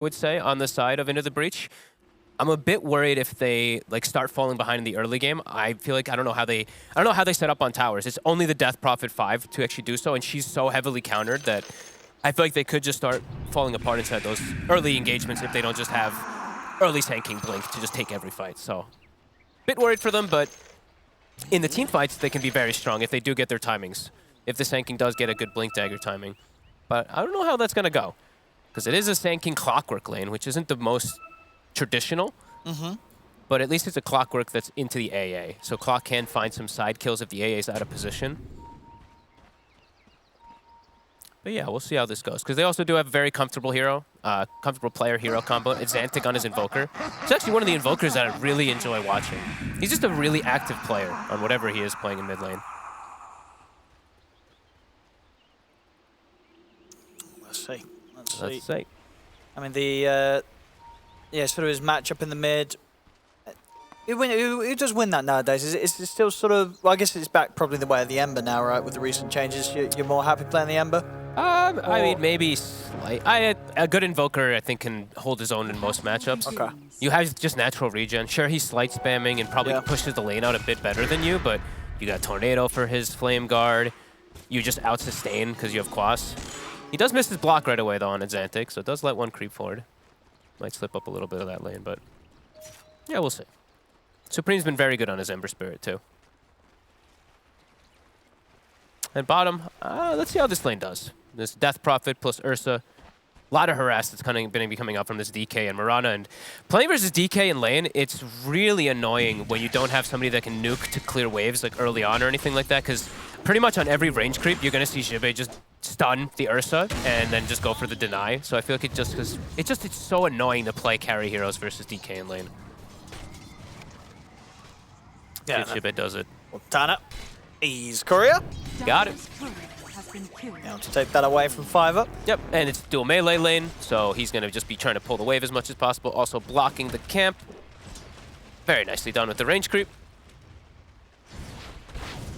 would say, on the side of Into the Breach. I'm a bit worried if they like start falling behind in the early game. I feel like I don't know how they set up on towers. It's only the Death Prophet 5 to actually do so, and she's so heavily countered that I feel like they could just start falling apart inside those early engagements if they don't just have early Sand Blink to just take every fight. So, bit worried for them, but in the team fights they can be very strong if they do get their timings. If the Sand King does get a good Blink Dagger timing, but I don't know how that's gonna go, because it is a Sand King Clockwork lane, which isn't the most traditional, but at least it's a Clockwork that's into the AA. So Clock can find some side kills if the AA is out of position. But yeah, we'll see how this goes. Because they also do have a very comfortable hero, comfortable player-hero combo. It's Xantic on his Invoker. It's actually one of the Invokers that I really enjoy watching. He's just a really active player on whatever he is playing in mid lane. Let's see. Let's see. I mean, the sort of his matchup in the mid. Who does win that nowadays? Is it still sort of? Well, I guess it's back probably the way of the Ember now, right? With the recent changes, you're more happy playing the Ember. I mean, maybe slight. A good Invoker, I think, can hold his own in most matchups. Okay. You have just natural regen. Sure, he's slight spamming and probably pushes the lane out a bit better than you, but you got Tornado for his Flame Guard. You just out-sustain because you have Quas. He does miss his block right away, though, on Xantic, so it does let one creep forward. Might slip up a little bit of that lane, but yeah, we'll see. Supreme's been very good on his Ember Spirit, too. And bottom, let's see how this lane does. This Death Prophet plus Ursa. A lot of harass that's been coming up from this DK and Mirana. And playing versus DK in lane, it's really annoying when you don't have somebody that can nuke to clear waves like early on or anything like that, because pretty much on every range creep, you're going to see Jibe just stun the Ursa and then just go for the deny. So I feel like it's so annoying to play carry heroes versus DK in lane. Yeah, Jibe does it. Well, Tana, ease Courier. Got it. Now to take that away from 5 up. Yep, and it's dual melee lane, so he's going to just be trying to pull the wave as much as possible, also blocking the camp. Very nicely done with the range creep.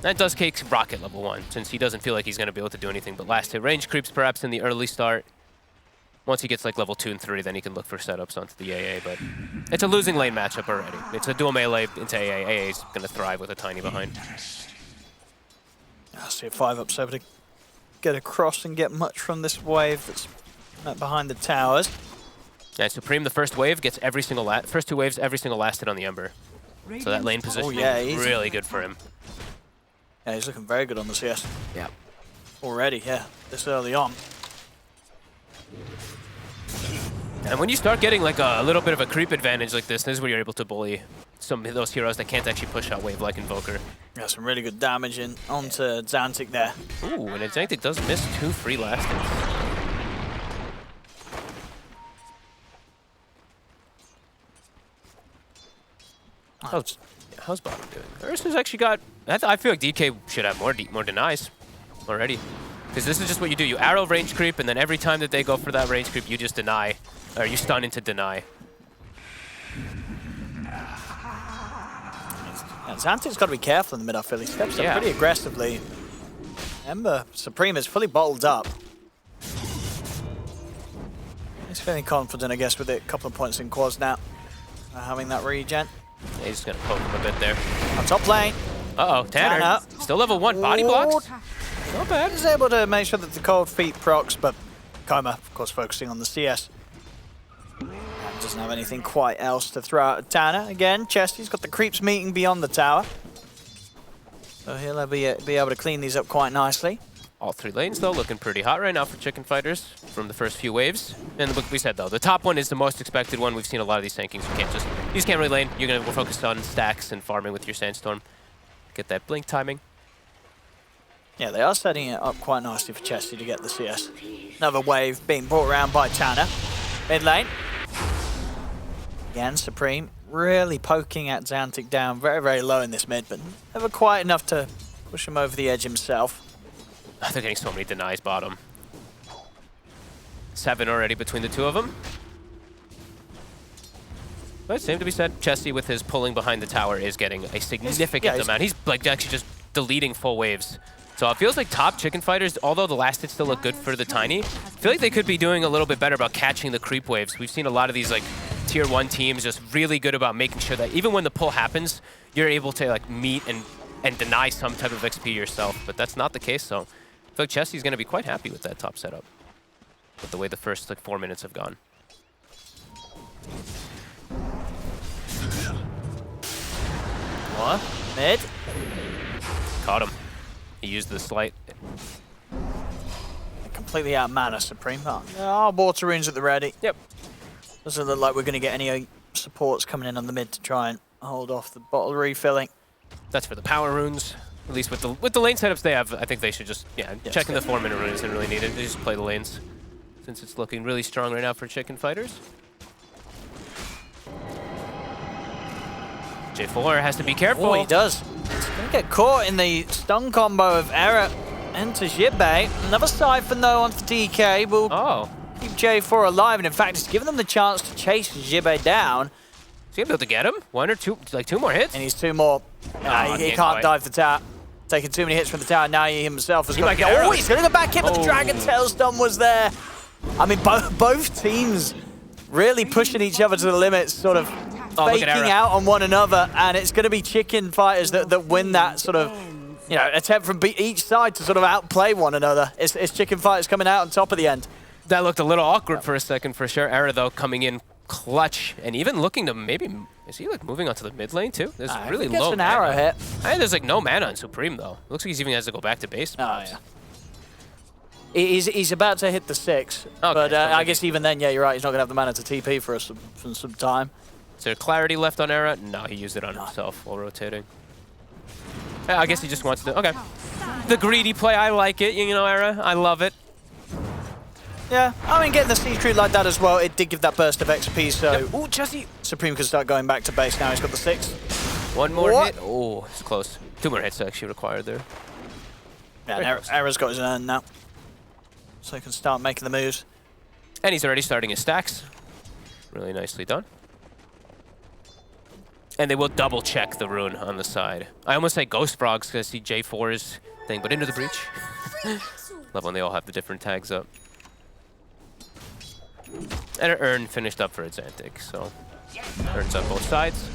That does take Rocket level 1, since he doesn't feel like he's going to be able to do anything but last hit range creeps perhaps in the early start. Once he gets like level 2 and 3, then he can look for setups onto the AA, but it's a losing lane matchup already. It's a dual melee into AA. AA is going to thrive with a tiny behind. I see a 5 up, so to get across and get much from this wave that's behind the towers. Yeah, Supreme, the first wave, gets every single first 2 waves, every single last hit on the Ember. So that lane positioning is really good for him. Yeah, he's looking very good on the CS. Yeah. Already, yeah, this early on. And when you start getting like a little bit of a creep advantage like this is where you're able to bully some of those heroes that can't actually push out wave like Invoker. Yeah, some really good damage in onto Xantic there. Ooh, and Xantic does miss 2 free last hits. How's bottom doing? Ursa's actually got... I feel like DK should have more denies already. Because this is just what you do. You arrow range creep, and then every time that they go for that range creep, you just deny. Or you stun into deny. And Xantic's got to be careful in the mid, I feel. He steps up pretty aggressively. Ember Supreme is fully bottled up. He's feeling confident, I guess, with it. A couple of points in quads now. Having that regen. Yeah, he's just going to poke him a bit there. On top lane. Uh-oh, Tanner. Still level 1. Body blocks. Not bad. He's able to make sure that the cold feet procs, but Koma, of course, focusing on the CS. And doesn't have anything quite else to throw out at Tanner. Again, Chesty's got the creeps meeting beyond the tower. So he'll be able to clean these up quite nicely. All 3 lanes, though, looking pretty hot right now for Chicken Fighters from the first few waves. And like we said, though, the top one is the most expected one. We've seen a lot of these Sand Kings. You just can't really lane. You're going to focus on stacks and farming with your Sandstorm. Get that blink timing. Yeah, they are setting it up quite nicely for Chesty to get the CS. Another wave being brought around by Tanner. Mid lane. Again, Supreme really poking at Xantic down very, very low in this mid, but never quite enough to push him over the edge himself. They're getting so many denies bottom. 7 already between the 2 of them. But same to be said, Chesty with his pulling behind the tower is getting a significant amount. He's like actually just deleting full waves. So it feels like top Chicken Fighters, although the last hit still look good for the Tiny, I feel like they could be doing a little bit better about catching the creep waves. We've seen a lot of these like tier 1 teams just really good about making sure that even when the pull happens, you're able to like meet and deny some type of XP yourself. But that's not the case, so I feel like Chessie's going to be quite happy with that top setup, with the way the first like 4 minutes have gone. What? Mid? Caught him. He used the slight. Completely out of mana, Supreme. Oh, water runes at the ready. Yep. Doesn't look like we're going to get any supports coming in on the mid to try and hold off the bottle refilling. That's for the power runes. At least with the lane setups they have, I think they should just, checking the 4-minute rune isn't really needed. They just play the lanes, since it's looking really strong right now for Chicken Fighters. J4 has to be careful. Oh, he does. He's going to get caught in the stun combo of Error into Jibbe. Another Siphon, though, onto DK will keep J4 alive. And, in fact, it's given them the chance to chase Jibbe down. Is he going to be able to get him? One or two, like 2 more hits? And he's 2 more. He can't dive the tower. Taking too many hits from the tower. Now he himself has got to go. Oh, he's going to go back in, but the Dragon Tail stun was there. I mean, both teams really pushing each other to the limits, sort of faking out on one another, and it's going to be Chicken Fighters that win that sort of, attempt from each side to sort of outplay one another. It's Chicken Fighters coming out on top at the end. That looked a little awkward for a second for sure. Era, though, coming in clutch and even looking to maybe, is he like moving onto the mid lane too? There's really low an arrow hit. There's like no mana on Supreme though. Looks like he's even has to go back to base. Oh yeah. He's about to hit the 6, but I guess even then, yeah, you're right. He's not gonna have the mana to TP for some time. Is there clarity left on Era? No, he used it on himself while rotating. I guess he just wants to. Okay, the greedy play. I like it. Era. I love it. Yeah, I mean, getting the siege creep like that as well, it did give that burst of XP, so Ooh, Jesse. Supreme could start going back to base now. He's got the 6. One more hit. Oh, it's close. 2 more hits actually required there. Yeah, and Era's got his urn now, so he can start making the moves. And he's already starting his stacks. Really nicely done. And they will double check the rune on the side. I almost say Ghost Frogs because I see J4's thing, but into the breach. Love when they all have the different tags up. And an urn finished up for Xantic, so urns on both sides.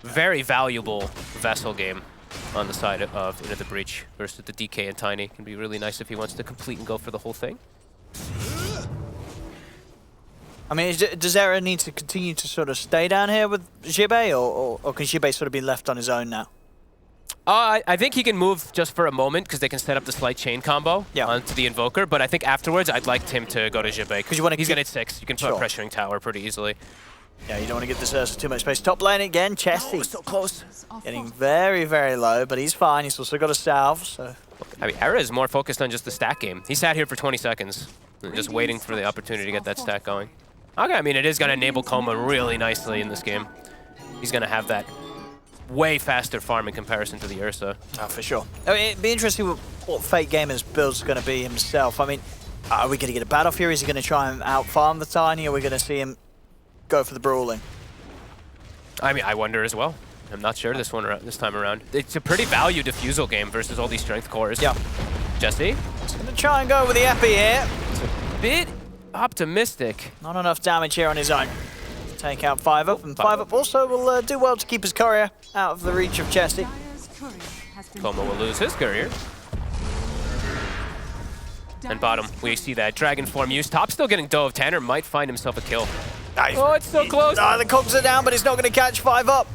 Very valuable Vessel game on the side of Into the Breach versus the DK and Tiny. Can be really nice if he wants to complete and go for the whole thing. I mean, does Era need to continue to sort of stay down here with Jibbe, or can Jibbe sort of be left on his own now? I think he can move just for a moment because they can set up the slight chain combo onto the Invoker, but I think afterwards I'd like him to go to Jibbe because he's going to hit 6. You can put a pressuring tower pretty easily. Yeah, you don't want to give this Ursa too much space. Top lane again, Chessie. So close. Getting very, very low, but he's fine. He's also got a salve, so... I mean, Era is more focused on just the stack game. He sat here for 20 seconds, just waiting for the opportunity to get that stack going. Okay, I mean, it is going to enable Coma really nicely in this game. He's going to have that way faster farm in comparison to the Ursa. Oh, for sure. I mean, it'd be interesting what Fate Gamer's build's going to be himself. I mean, are we going to get a battle fury? Is he going to try and out-farm the Tiny? Or are we going to see him go for the brawling? I mean, I wonder as well. I'm not sure this time around. It's a pretty value diffusal game versus all these strength cores. Yeah. Jesse? He's going to try and go with the Epi here. It's a bit optimistic. Not enough damage here on his own. Take out 5-up, and 5-up also will do well to keep his courier out of the reach of Chessie. Como will lose his courier. And bottom, we see that Dragon Form use. Top still getting dove. Tanner might find himself a kill. Nice. Oh, it's so close. The cogs are down, but it's not going to catch 5-up.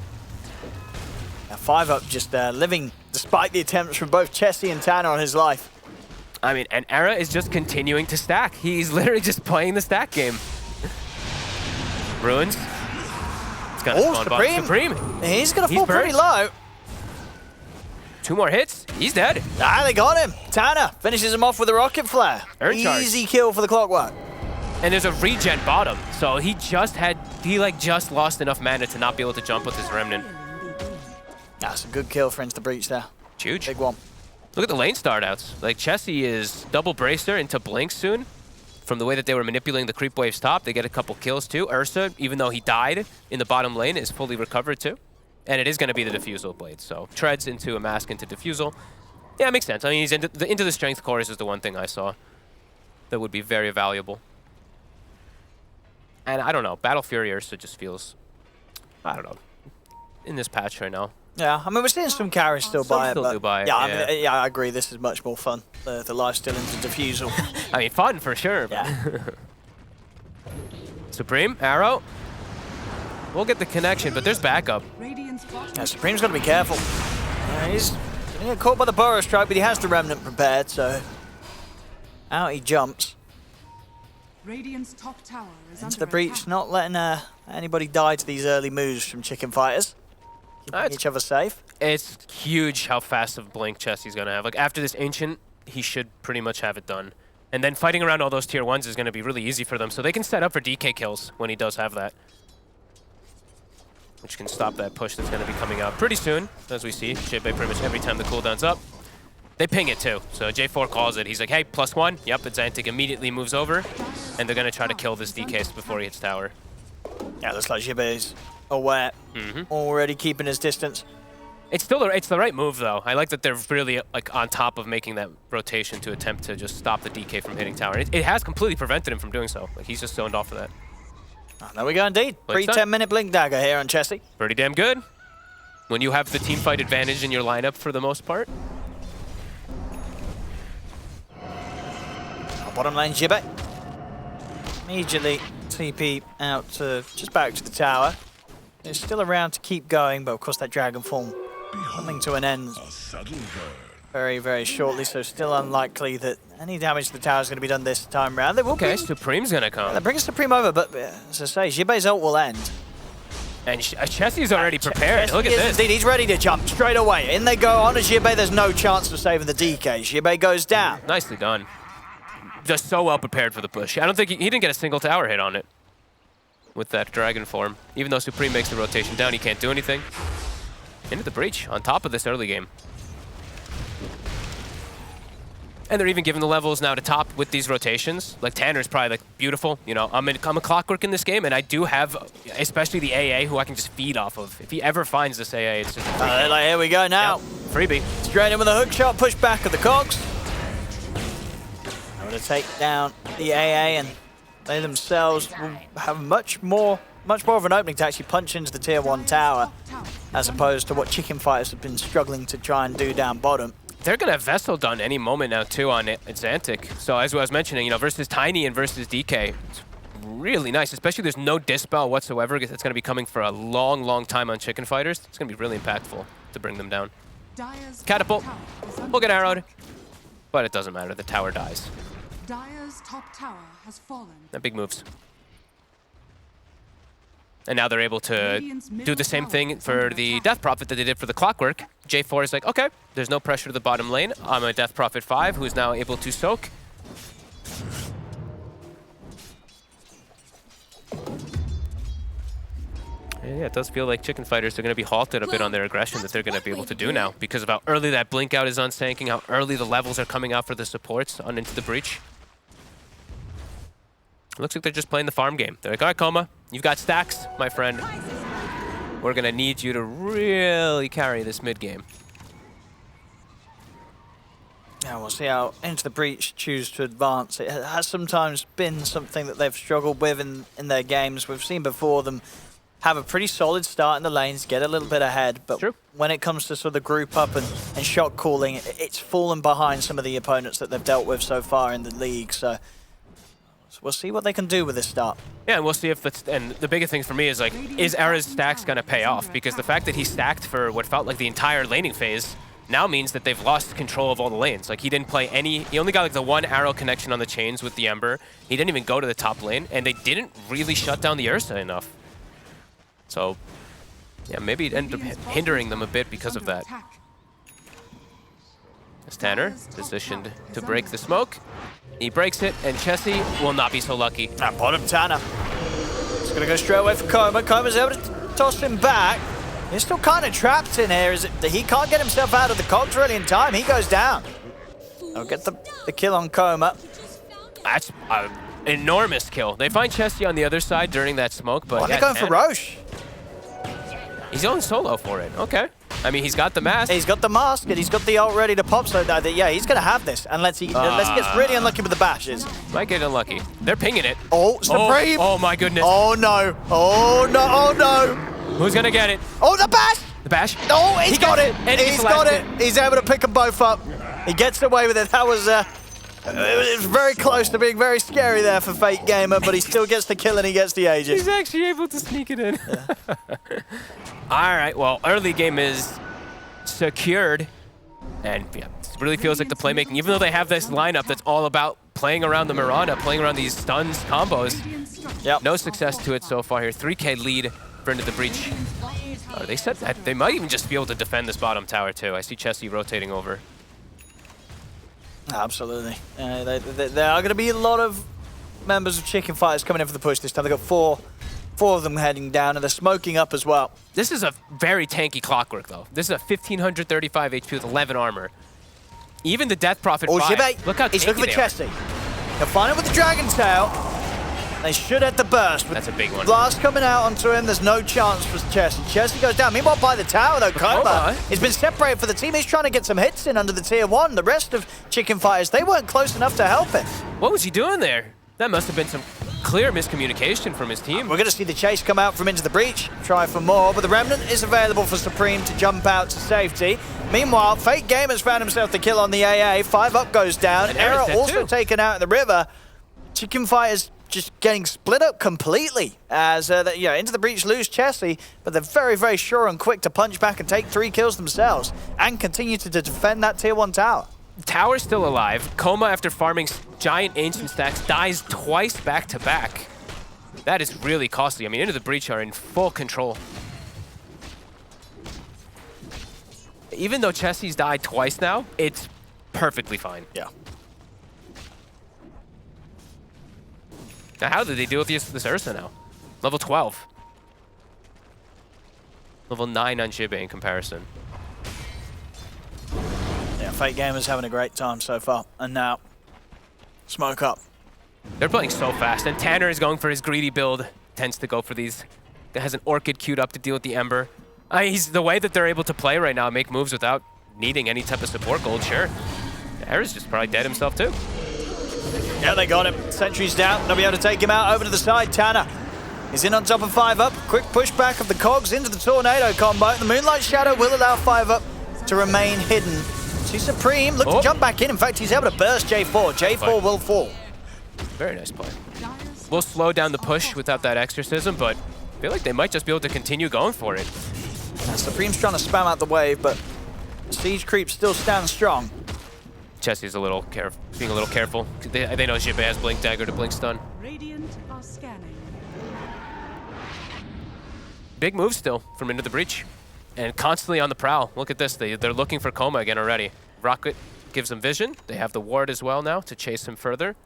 Now 5-up just living despite the attempts from both Chessie and Tanner on his life. I mean, and Era is just continuing to stack. He's literally just playing the stack game. Ruins. It's gonna spawn Supreme. He's going to fall pretty low. 2 more hits. He's dead. They got him. Tanner finishes him off with a rocket flare. Easy kill for the Clockwork. And there's a regen bottom, so he just lost enough mana to not be able to jump with his Remnant. That's a good kill for Into the Breach there. Huge. Big one. Look at the lane start outs. Like Chessie is double bracer into Blink soon. From the way that they were manipulating the creep waves top, they get a couple kills too. Ursa, even though he died in the bottom lane, is fully recovered too. And it is going to be the Diffusal blade, so treads into a mask into Diffusal. Yeah, it makes sense. I mean, he's into the strength cores is the one thing I saw that would be very valuable. And I don't know, Battle Fury Ursa just feels, I don't know, in this patch right now. Yeah, I mean, we're seeing some carries still buy it, but buy it, yeah, I mean, yeah, I agree. This is much more fun. The life steal into Diffusal. I mean, fun for sure. Yeah. Supreme, arrow. We'll get the connection, but there's backup. Yeah, Supreme's got to be careful. He's gonna get caught by the Burrow Strike, but he has the Remnant prepared, so out he jumps. Radiant's top tower is Into the breach, not letting anybody die to these early moves from Chicken Fighters. Keeping each other safe. It's huge how fast of blink Chessie's gonna have. Like after this Ancient, he should pretty much have it done. And then fighting around all those tier 1s is gonna be really easy for them, so they can set up for DK kills when he does have that. Which can stop that push that's gonna be coming out pretty soon, as we see. Jibe pretty much every time the cooldown's up. They ping it too, so J4 calls it. He's like, hey, +1. Yep, Xantic immediately moves over, and they're gonna try to kill this DK before he hits tower. Yeah, looks like Jibe is aware, already keeping his distance. It's still it's the right move though. I like that they're really like on top of making that rotation to attempt to just stop the DK from hitting tower. It has completely prevented him from doing so. Like he's just zoned off of that. Oh, there we go indeed. Pre 10-minute blink dagger here on Chessie. Pretty damn good. When you have the team fight advantage in your lineup for the most part. Bottom lane, Jibe. Immediately TP out to just back to the tower. It's still around to keep going, but of course that Dragon Form coming to an end very, very shortly, so still unlikely that any damage to the tower is going to be done this time round. Okay, Supreme's going to come. They bring Supreme over, but as I say, Jibe's ult will end. And Chessie's already prepared. Look at this. Indeed, he's ready to jump straight away. In they go on to Jibe. There's no chance of saving the DK. Jibe goes down. Nicely done. Just so well prepared for the push. I don't think he didn't get a single tower hit on it with that Dragon Form. Even though Supreme makes the rotation down, he can't do anything. Into the breach on top of this early game. And they're even giving the levels now to top with these rotations. Like Tanner's probably like beautiful. You know, I'm a clockwork in this game, and I do have, especially the AA, who I can just feed off of. If he ever finds this AA, it's just like, here we go now. Yep. Freebie. Straight in with a hook shot, push back of the cogs. I'm going to take down the AA, and they themselves will have much more of an opening to actually punch into the tier 1 tower, as opposed to what Chicken Fighters have been struggling to try and do down bottom. They're going to have Vessel done any moment now, too, on Xantic. So as I was mentioning, you know, versus Tiny and versus DK, it's really nice, especially there's no Dispel whatsoever. It's going to be coming for a long, long time on Chicken Fighters. It's going to be really impactful to bring them down. Catapult. We'll get arrowed, but it doesn't matter. The tower dies. Dire's top tower has fallen. That big moves. And now they're able to do the same thing for the Death Prophet that they did for the Clockwork. J4 is like, okay, there's no pressure to the bottom lane. I'm a Death Prophet 5 who's now able to soak. And yeah, it does feel like Chicken Fighters are going to be halted a bit on their aggression that they're going to be able to do now because of how early that blink out is on Sanking, how early the levels are coming out for the supports on into the breach. Looks like they're just playing the farm game. They're like, all right, Coma, you've got stacks, my friend. We're going to need you to really carry this mid game. Yeah, we'll see how Into the Breach choose to advance. It has sometimes been something that they've struggled with in their games. We've seen before them have a pretty solid start in the lanes, get a little bit ahead, but when it comes to sort of group up and shot calling, it's fallen behind some of the opponents that they've dealt with so far in the league. So we'll see what they can do with this start. Yeah, and we'll see if that's, and the biggest thing for me is like, is Era's stacks going to pay off? Because the fact that he stacked for what felt like the entire laning phase now means that they've lost control of all the lanes. Like he didn't play any, he only got like the one arrow connection on the chains with the Ember. He didn't even go to the top lane, and they didn't really shut down the Ursa enough. So, yeah, maybe it ended up hindering them a bit because of that. As Tanner positioned to break the smoke. He breaks it, and Chessie will not be so lucky. At bottom, Tanner. He's going to go straight away for Coma. Coma's able to toss him back. He's still kind of trapped in here. Is it that he can't get himself out of the cogs really in time? He goes down. I'll get the kill on Coma. That's an enormous kill. They find Chessie on the other side during that smoke, but they're going for Roche. He's going solo for it. Okay. I mean, he's got the mask. He's got the mask and he's got the ult ready to pop. So yeah, he's going to have this unless he gets really unlucky with the bashes. Might get unlucky. They're pinging it. Oh, Supreme. Oh my goodness. Oh no. Oh no. Oh no. Who's gonna get it? Oh, the bash. The bash. Oh, he's got it. And He's got it. He's able to pick them both up. He gets away with it. That was it was very close to being very scary there for Fake Gamer, but he still gets the kill and he gets the Aegis. He's actually able to sneak it in. Yeah. All right, well, early game is secured. And yeah, it really feels like the playmaking, even though they have this lineup that's all about playing around the Miranda, playing around these stuns, combos. Yep. No success to it so far here. 3K lead for Into the Breach. They said that they might even just be able to defend this bottom tower too. I see Chessie rotating over. Absolutely. There are going to be a lot of members of Chicken Fighters coming in for the push this time. They've got four of them heading down, and they're smoking up as well. This is a very tanky Clockwork, though. This is a 1,535 HP with 11 armor. Even the Death Prophet 5. Jibbe, Look how he's tanky looking for they are. Chessie. He'll find it with the Dragon Tail. They should hit the burst. That's a big one. Blast coming out onto him. There's no chance for Chessie. Chessie goes down. Meanwhile, by the tower, though, Coma has been separated for the team. He's trying to get some hits in under the tier 1. The rest of Chicken Fighters, they weren't close enough to help him. What was he doing there? That must have been some clear miscommunication from his team. We're going to see the chase come out from Into the Breach. Try for more, but the Remnant is available for Supreme to jump out to safety. Meanwhile, Fake Gamer's found himself the kill on the AA. 5 up goes down. And Error also too. taken out in the river. Chicken Fighters just getting split up completely as Into the Breach lose Chessie, but they're very, very sure and quick to punch back and take 3 kills themselves and continue to defend that tier 1 tower. Tower's still alive. Coma, after farming giant ancient stacks, dies twice back to back. That is really costly. I mean, Into the Breach are in full control. Even though Chessie's died twice now, it's perfectly fine. Yeah. Now, how did they deal with this Ursa now? Level 12. Level 9 on Jibbe in comparison. Yeah, Fake Gamer's having a great time so far. And now, smoke up. They're playing so fast, and Tanner is going for his greedy build. Tends to go for these. Has an Orchid queued up to deal with the Ember. The way that they're able to play right now, make moves without needing any type of support gold, sure. Era's just probably dead himself too. Yeah, they got him. Sentry's down. They'll be able to take him out over to the side. Tanner is in on top of 5 up. Quick pushback of the cogs into the Tornado combo. The Moonlight Shadow will allow 5 up to remain hidden. See Supreme look to jump back in. In fact, he's able to burst J4. J4 will fall. Very nice play. We'll slow down the push without that exorcism, but I feel like they might just be able to continue going for it. Supreme's trying to spam out the wave, but Siege Creep still stands strong. Chessie's being a little careful. They know Jibbe has Blink Dagger to Blink Stun. Radiant are scanning. Big move still from Into the Breach. And constantly on the prowl. Look at this. They're looking for Coma again already. Rocket gives them vision. They have the ward as well now to chase him further.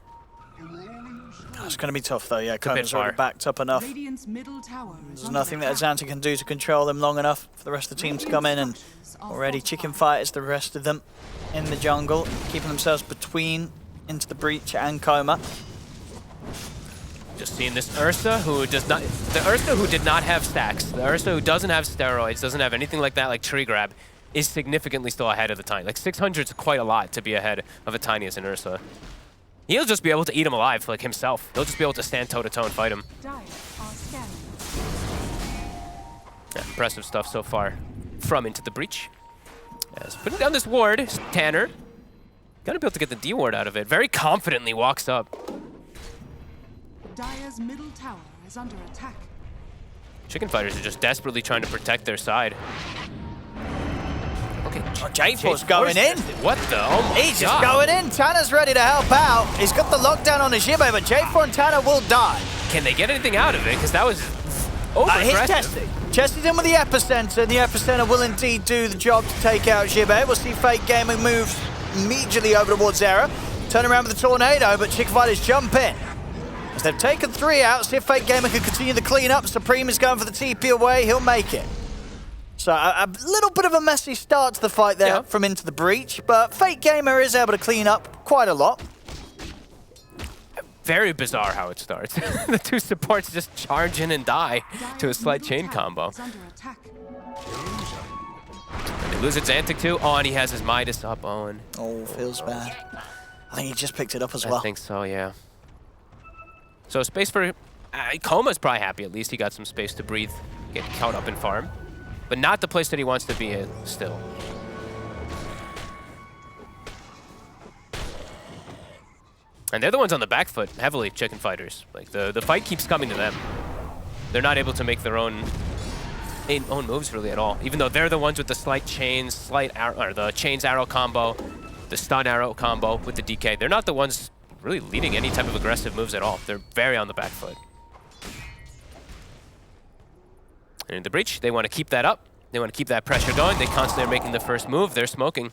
It's going to be tough though, yeah. Coma's already backed up enough. Radiant's middle tower is There's under nothing that attack. Azanta can do to control them long enough for the rest of the team to come in, and already Chicken Fighters, the rest of them in the jungle, keeping themselves between Into the Breach and Coma. Just seeing this Ursa who does not, the Ursa who did not have stacks, the Ursa who doesn't have steroids, doesn't have anything like that, like tree grab, is significantly still ahead of the Tiny. Like 600 is quite a lot to be ahead of a Tiny as an Ursa. He'll just be able to eat him alive, like himself. He'll just be able to stand toe-to-toe and fight him. Dire are scanning. Yeah, impressive stuff so far from Into the Breach. As putting down this ward, Tanner. Gonna be able to get the D ward out of it. Very confidently walks up. Dire's middle tower is under attack. Chicken Fighters are just desperately trying to protect their side. Okay, J4's going in. What the? Oh my He's God. just going in. Tanner's ready to help out. He's got the lockdown on his Jibbe, but J4 and Tanner will die. Can they get anything out of it? Because that was Here's over-aggressive. Chessie. Chessie's in with the Epicenter, and the Epicenter will indeed do the job to take out Jibbe. We'll see Fake Gaming move immediately over towards Era. Turn around with the Tornado, but Chicken Fighters jump in. As they've taken 3 out, see if Fake Gamer can continue the clean-up. Supreme is going for the TP away. He'll make it. So a little bit of a messy start to the fight there from Into the Breach, but Fake Gamer is able to clean up quite a lot. very bizarre how it starts. The two supports just charge in and die to a slight chain combo. Is under attack. And they lose its Xantic too. Oh, and he has his Midas up, Owen. Oh, feels bad. I think he just picked it up as well. I think so, yeah. So space for... Koma's probably happy at least. He got some space to breathe, get caught up in farm. But not the place that he wants to be in still. And they're the ones on the back foot, heavily, Chicken Fighters. Like, the fight keeps coming to them. They're not able to make their own moves really at all. Even though they're the ones with the slight chains, slight arrow, or the chains arrow combo, the stun arrow combo with the DK. They're not the ones really leading any type of aggressive moves at all. They're very on the back foot. And in the breach, they want to keep that up. They want to keep that pressure going. They constantly are making the first move. They're smoking.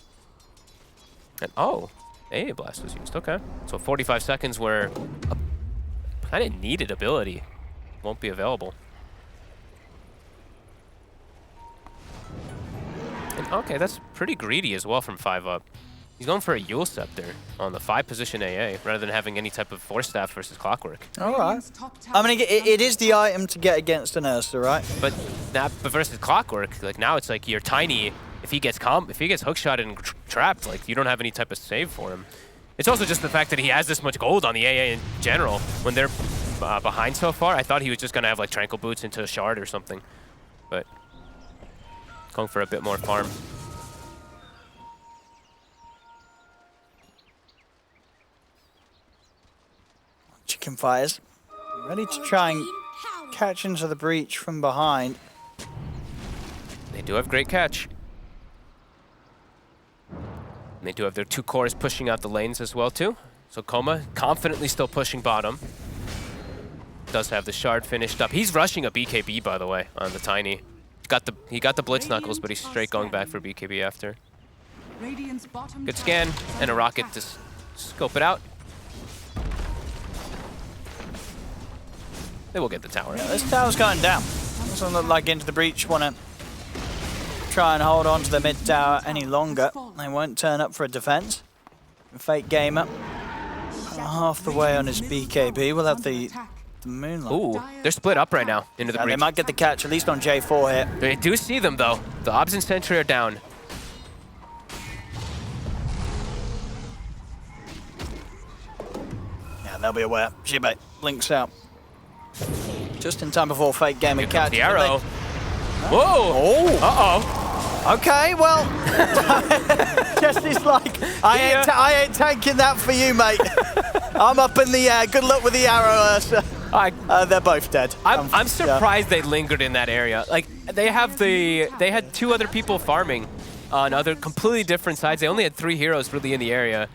And oh, AA Blast was used. Okay. So 45 seconds where a kind of needed ability won't be available. And okay, that's pretty greedy as well from 5 up. He's going for a Yule Scepter on the 5 position AA rather than having any type of Force Staff versus Clockwork. All right. I mean, it is the item to get against an Ursa, right? But versus Clockwork, like now it's like you're tiny. If he gets hookshot and trapped, like you don't have any type of save for him. It's also just the fact that he has this much gold on the AA in general. When they're behind so far, I thought he was just gonna have like Tranquil Boots into a shard or something, but going for a bit more farm. Chicken Fighters ready to try and catch into the breach from behind. They do have great catch. And they do have their 2 cores pushing out the lanes as well too. So Koma confidently still pushing bottom. Does have the shard finished up. He's rushing a BKB, by the way, on the Tiny. He got the Blitz Knuckles, but he's straight going back for BKB after. Good scan and a rocket to scope it out. They will get the tower. Yeah, this tower's going down. Doesn't look like Into the Breach want to try and hold on to the mid tower any longer. They won't turn up for a defense. Fake Gamer half the way on his BKB. We'll have the Moonlight. Ooh, they're split up right now into the breach. They might get the catch, at least on J4 here. They do see them though. The Obs and Sentry are down. Yeah, they'll be aware. Jibe blinks out. Just in time before Fake Gamer catches the arrow. Whoa! Oh! Uh-oh. Okay, well, Jesse's like, I ain't tanking that for you, mate. I'm up in the air. Good luck with the arrow, Ursa. They're both dead. I'm surprised they lingered in that area. Like they had 2 other people farming on other completely different sides. They only had 3 heroes really in the area,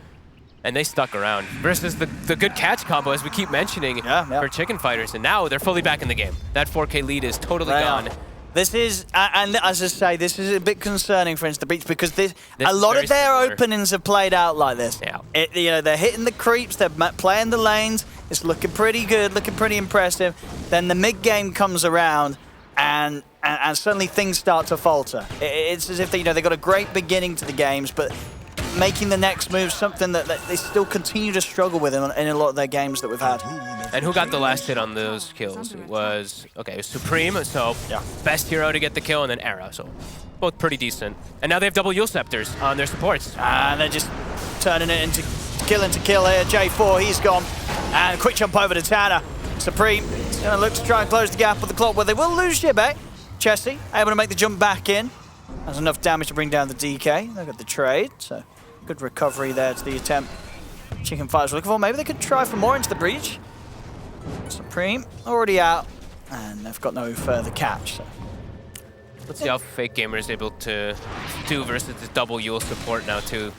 and they stuck around. Versus the good catch combo, as we keep mentioning, for Chicken Fighters, and now they're fully back in the game. That 4K lead is totally gone. This is, and as I say, this is a bit concerning for Into the Breach because a lot of their openings have played out like this. Yeah. They're hitting the creeps, they're playing the lanes. It's looking pretty good, looking pretty impressive. Then the mid game comes around, and suddenly things start to falter. It's as if they got a great beginning to the games, but making the next move something that they still continue to struggle with in a lot of their games that we've had. And who got the last hit on those kills? It was Supreme, so best hero to get the kill, and then Era, so both pretty decent. And now they have double Yule Scepters on their supports. And they're just turning it into kill here. J4, he's gone. And a quick jump over to Tanner. Supreme is going to look to try and close the gap with the clock, where they will lose Jibe. Chessie able to make the jump back in. Has enough damage to bring down the DK. They've got the trade, so good recovery there to the attempt. Chicken Fighters looking for. Maybe they could try for more Into the Breach. Supreme already out, and they've got no further catch. So. Let's see how Fake Gamer is able to do versus this double Yule support now too.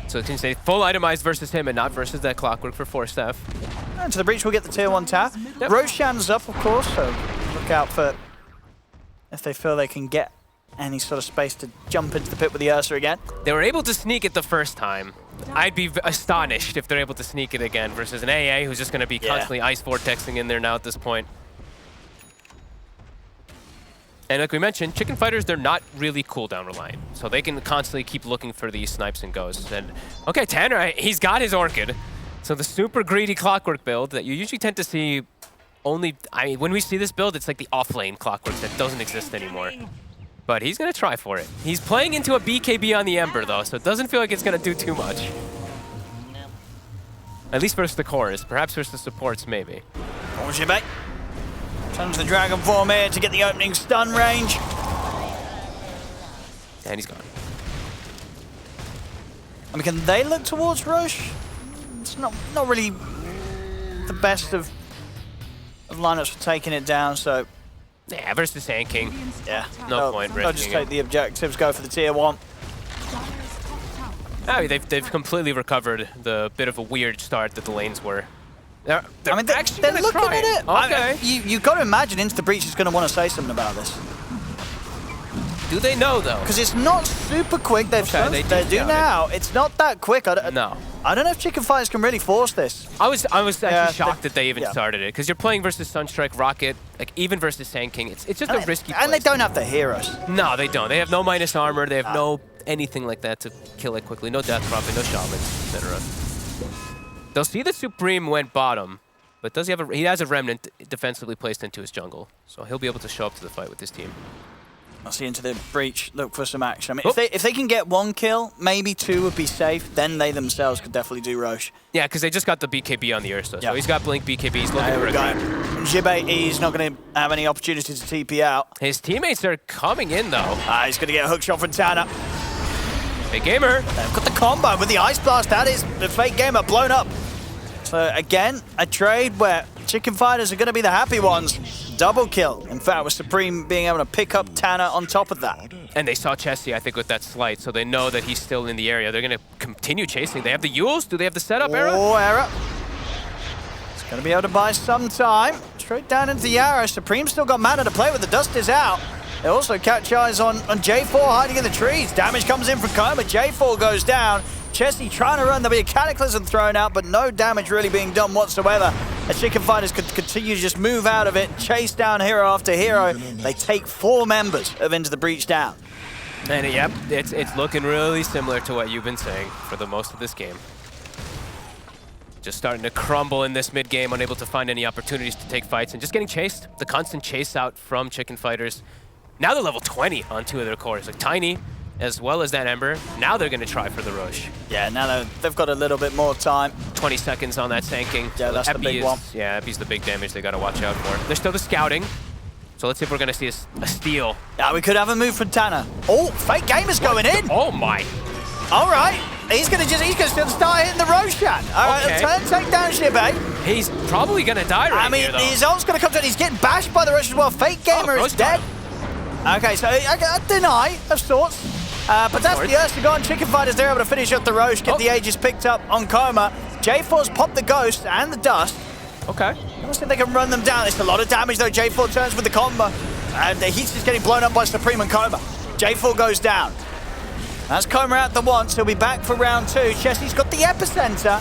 So it can say full itemized versus him and not versus that Clockwork for Force Staff. Into the Breach will get the tier 1 tower. Roshan's up, of course, so look out for if they feel they can get any sort of space to jump into the pit with the Ursa again. They were able to sneak it the first time. I'd be astonished if they're able to sneak it again versus an AA who's just going to be constantly ice vortexing in there now at this point. And like we mentioned, Chicken Fighters, they're not really cooldown reliant, so they can constantly keep looking for these snipes and goes. And okay, Tanner, he's got his Orchid. So the super greedy Clockwork build that you usually tend to see only, when we see this build, it's like the off-lane Clockwork that doesn't exist anymore. But he's going to try for it. He's playing into a BKB on the Ember, though, so it doesn't feel like it's going to do too much. At least versus the cores. Perhaps versus the supports, maybe. Jibe turns the Dragon Form here to get the opening stun range. And he's gone. I mean, can they look towards Roche? It's not really the best of lineups for taking it down, so... Yeah, versus Sand King. Yeah, No point they'll just take the objectives, go for the tier 1. They've completely recovered the bit of a weird start that the lanes were. They're actually they're gonna looking try at it. Okay. You've got to imagine Into the Breach is going to want to say something about this. Do they know, though? Because it's not super quick. They do scout now. It's not that quick. No. I don't know if Chicken Fighters can really force this. I was actually shocked that they even yeah. started it, because you're playing versus Sunstrike, Rocket, like even versus Sand King. It's just a risky play. And they don't have the heroes. No, they don't. They have no minus armor. They have no anything like that to kill it quickly. No Death Prophet, no Shamans, etc. They'll see that Supreme went bottom, but does he has a Remnant defensively placed into his jungle, so he'll be able to show up to the fight with his team. I'll see Into the Breach, look for some action. I mean, if they can get 1 kill, maybe 2 would be safe, then they themselves could definitely do Roche. Yeah, because they just got the BKB on the Ursa, so he's got Blink BKB, he's looking for a guy. Jibe, he's not going to have any opportunity to TP out. His teammates are coming in, though. He's going to get a hook shot from Tanner. Big Gamer. They've got the combo with the Ice Blast. That is the Fake Gamer blown up. So again, a trade where Chicken Fighters are going to be the happy ones. Double kill. In fact, with Supreme being able to pick up Tanner on top of that. And they saw Chessie, I think, with that slight, so they know that he's still in the area. They're going to continue chasing. They have the Yules. Do they have the setup, Era? Oh, Era. It's going to be able to buy some time. Straight down into the arrow. Supreme still got mana to play with. The dust is out. They also catch eyes on J4 hiding in the trees. Damage comes in from Coma. J4 goes down. Chessie trying to run. There'll be a Cataclysm thrown out, but no damage really being done whatsoever. The Chicken Fighters could continue to just move out of it, chase down hero after hero. They take 4 members of Into the Breach down. And yep, it's looking really similar to what you've been saying for the most of this game. Just starting to crumble in this mid-game, unable to find any opportunities to take fights, and just getting chased. The constant chase out from Chicken Fighters. Now they're level 20 on 2 of their cores. Like Tiny, as well as that Ember. Now they're going to try for the Roche. Yeah, now they've got a little bit more time. 20 seconds on that Sand King. Yeah, that's the big one. Yeah, Epi's the big damage they got to watch out for. There's still the scouting. So let's see if we're going to see a steal. Yeah, we could have a move from Tanner. Oh, Fake Gamer's going in. Oh my. All right. He's going to start hitting the Roshan. All right, let's take down Jibe. He's probably going to die here, though. His ult's going to come down. He's getting bashed by the Rosh as well. Fake Gamer is dead. Okay, so a deny of sorts. But that's the Ursa gone. Chicken Fighters, they're able to finish up the Roche, get the Aegis picked up on Coma. J4's popped the Ghost and the Dust. Okay. Let's see if they can run them down. It's a lot of damage, though. J4 turns with the combo. And he's just getting blown up by Supreme and Coma. J4 goes down. That's Coma out the once. He'll be back for round 2. Chessie's got the epicenter.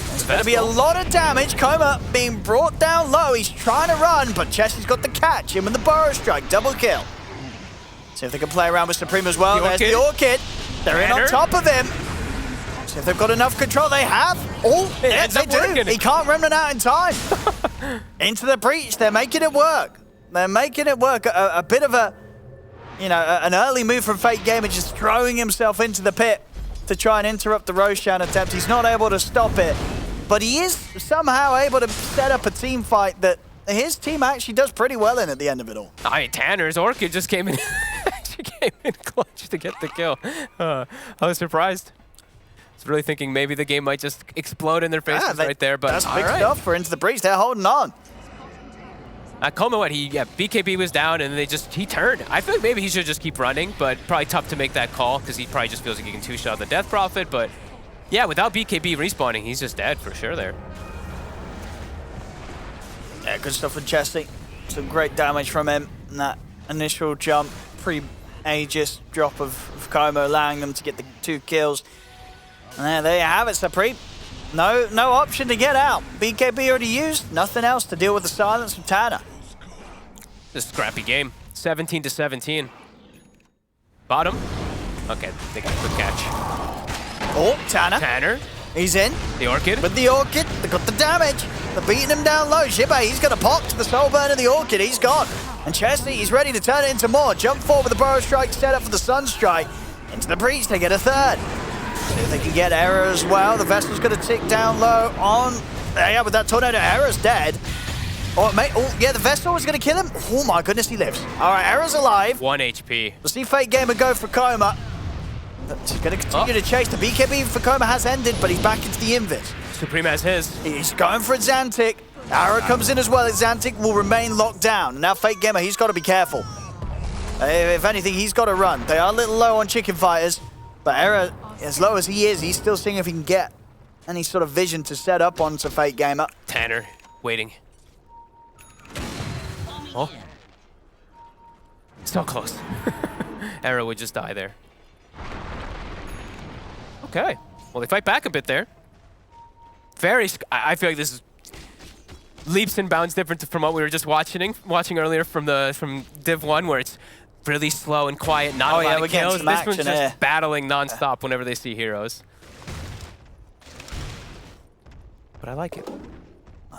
There's going to be a lot of damage. Coma being brought down low. He's trying to run, but Chessie's got the catch. Him with the Burrow Strike. Double kill. See if they can play around with Supreme as well. There's the Orchid. They're in on top of him. See if they've got enough control. They have. Oh, yeah, they do. He can't Remnant out in time. Into the Breach. They're making it work. They're making it work. A bit of an early move from Fake Gamer, just throwing himself into the pit to try and interrupt the Roshan attempt. He's not able to stop it, but he is somehow able to set up a team fight that his team actually does pretty well in at the end of it all. Tanner's Orchid just came in. She came in clutch to get the kill. I was surprised. I was really thinking maybe the game might just explode in their faces right there, but that's big stuff for Into the Breach. They're holding on. Coma, BKB was down, and he turned. I feel like maybe he should just keep running, but probably tough to make that call because he probably just feels like he can two-shot the Death Prophet. But yeah, without BKB respawning, he's just dead for sure there. Yeah, good stuff from Chessie. Some great damage from him in that initial jump, pre-Aegis drop of Coma, allowing them to get the 2 kills. And there you have it, Supreme. No option to get out. BKB already used. Nothing else to deal with the silence from Tanner. This is a scrappy game. 17-17. Bottom. Okay, they got a quick catch. Oh, Tanner. He's in. The Orchid. With the Orchid, they got the damage. They're beating him down low. Jibe, he's going to pop to the Soul Burn of the Orchid. He's gone. And Chesney, he's ready to turn it into more. Jump forward with the Burrow Strike set up for the Sun Strike. Into the breach, they get a third. See if they can get Error as well. The Vessel's going to tick down low on... Yeah, with that Tornado, Error's dead. Oh, yeah, the Vessel was going to kill him. Oh my goodness, he lives. All right, Error's alive. 1 HP. We'll see Fate Gamer go for Coma. He's going to continue to chase. The BKB for Coma has ended, but he's back into the Invis. Supreme has his. He's going for Xantic. Arrow comes in as well. Xantic will remain locked down. And now Fate Gamer, he's got to be careful. If anything, he's got to run. They are a little low on Chicken Fighters, but Error, as low as he is, he's still seeing if he can get any sort of vision to set up onto Fate Gamer. Tanner waiting. Oh. So close. Arrow would just die there. Okay. Well, they fight back a bit there. I feel like this is leaps and bounds different from what we were just watching earlier from Div 1, where it's really slow and quiet, not a lot of kills. This one's just battling non-stop whenever they see heroes. But I like it.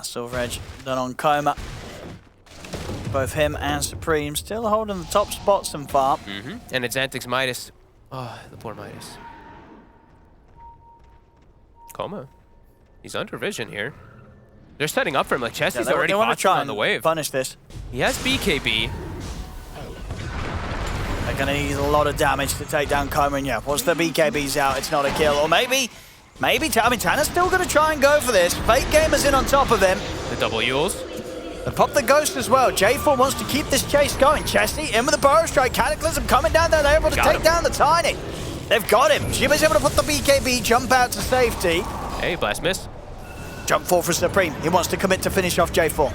Silver Edge done on Coma. Both him and Supreme still holding the top spots in farm. And it's Xantic's Midas. Oh, the poor Midas. Coma. He's under vision here. They're setting up for him. Like Chesty's already watching on the wave. Punish this. He has BKB. They're going to need a lot of damage to take down Coma. And yeah, once the BKB's out, it's not a kill. Or maybe, Tanner's still going to try and go for this. Fate Gamer's in on top of him. The double Yules. They pop the Ghost as well. J4 wants to keep this chase going. Chesty in with the Burrow Strike. Cataclysm coming down there. They're able to take down the Tiny. They've got him. Shiba's able to put the BKB, jump out to safety. Hey, blast miss. Jump forward for Supreme. He wants to commit to finish off J4.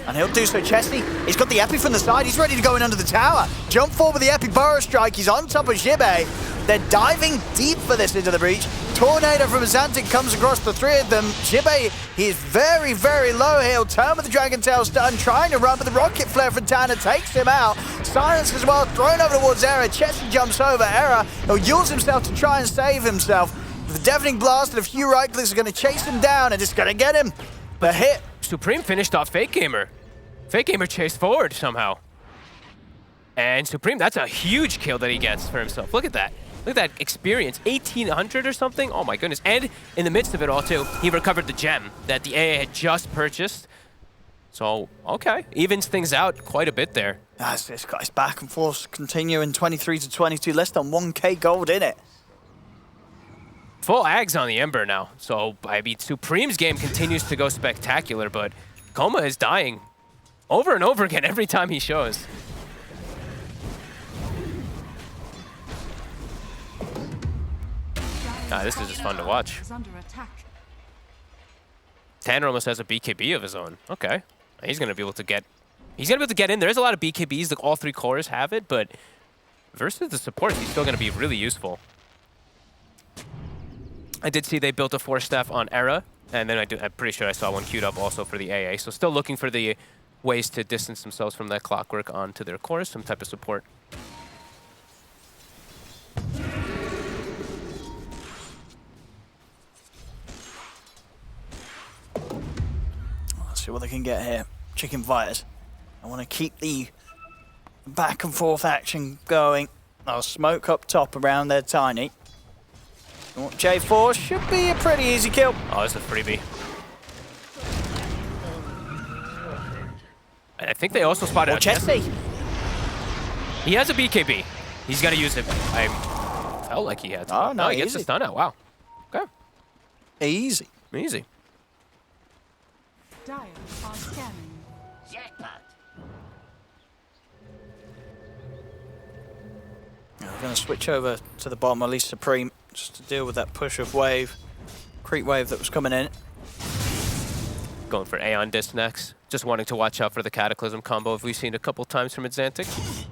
And he'll do so. Chesty, he's got the Epi from the side. He's ready to go in under the tower. Jump forward with the Epi Burrow Strike. He's on top of Jibe. They're diving deep for this into the breach. Tornado from Xantic comes across the three of them. Jibe, he's very, very low. He'll turn with the Dragon Tail stun, trying to run, but the Rocket Flare from Tanner takes him out. Silence as well, thrown over towards Error. Chesty jumps over Error. He'll use himself to try and save himself. The Deafening Blast and a few right clicks are going to chase him down and it's going to get him. The hit. Supreme finished off Fake Gamer. Fake Gamer chased forward somehow. And Supreme, that's a huge kill that he gets for himself. Look at that. Look at that experience. 1,800 or something. Oh my goodness. And in the midst of it all too, he recovered the gem that the AA had just purchased. So, okay. Evens things out quite a bit there. It's back and forth continuing 23 to 22. Less than 1k gold in it. Full Ags on the Ember now. So, I mean, Supreme's game continues to go spectacular, but Coma is dying over and over again every time he shows. This is just fun to watch. Tanner almost has a BKB of his own. Okay. He's gonna be able to get in. There's a lot of BKBs, like all three cores have it, but versus the supports, he's still gonna be really useful. I did see they built a 4-staff on Era, and then I'm pretty sure I saw one queued up also for the AA. So still looking for the ways to distance themselves from that clockwork onto their cores, some type of support. Let's see what they can get here. Chicken Fighters. I want to keep the back and forth action going. I'll smoke up top around their Tiny. J4 should be a pretty easy kill. Oh, it's a freebie. I think they also spotted Chesty. He has a BKB. He's got to use it. I felt like he had to. Oh, no, he gets the stun out. Wow. Okay. Easy. Easy. Dire are scanning. We're going to switch over to the bottom, at least Supreme, just to deal with that push of wave, creep wave that was coming in. Going for Aeon Disc next. Just wanting to watch out for the Cataclysm combo we've seen a couple times from Xantic,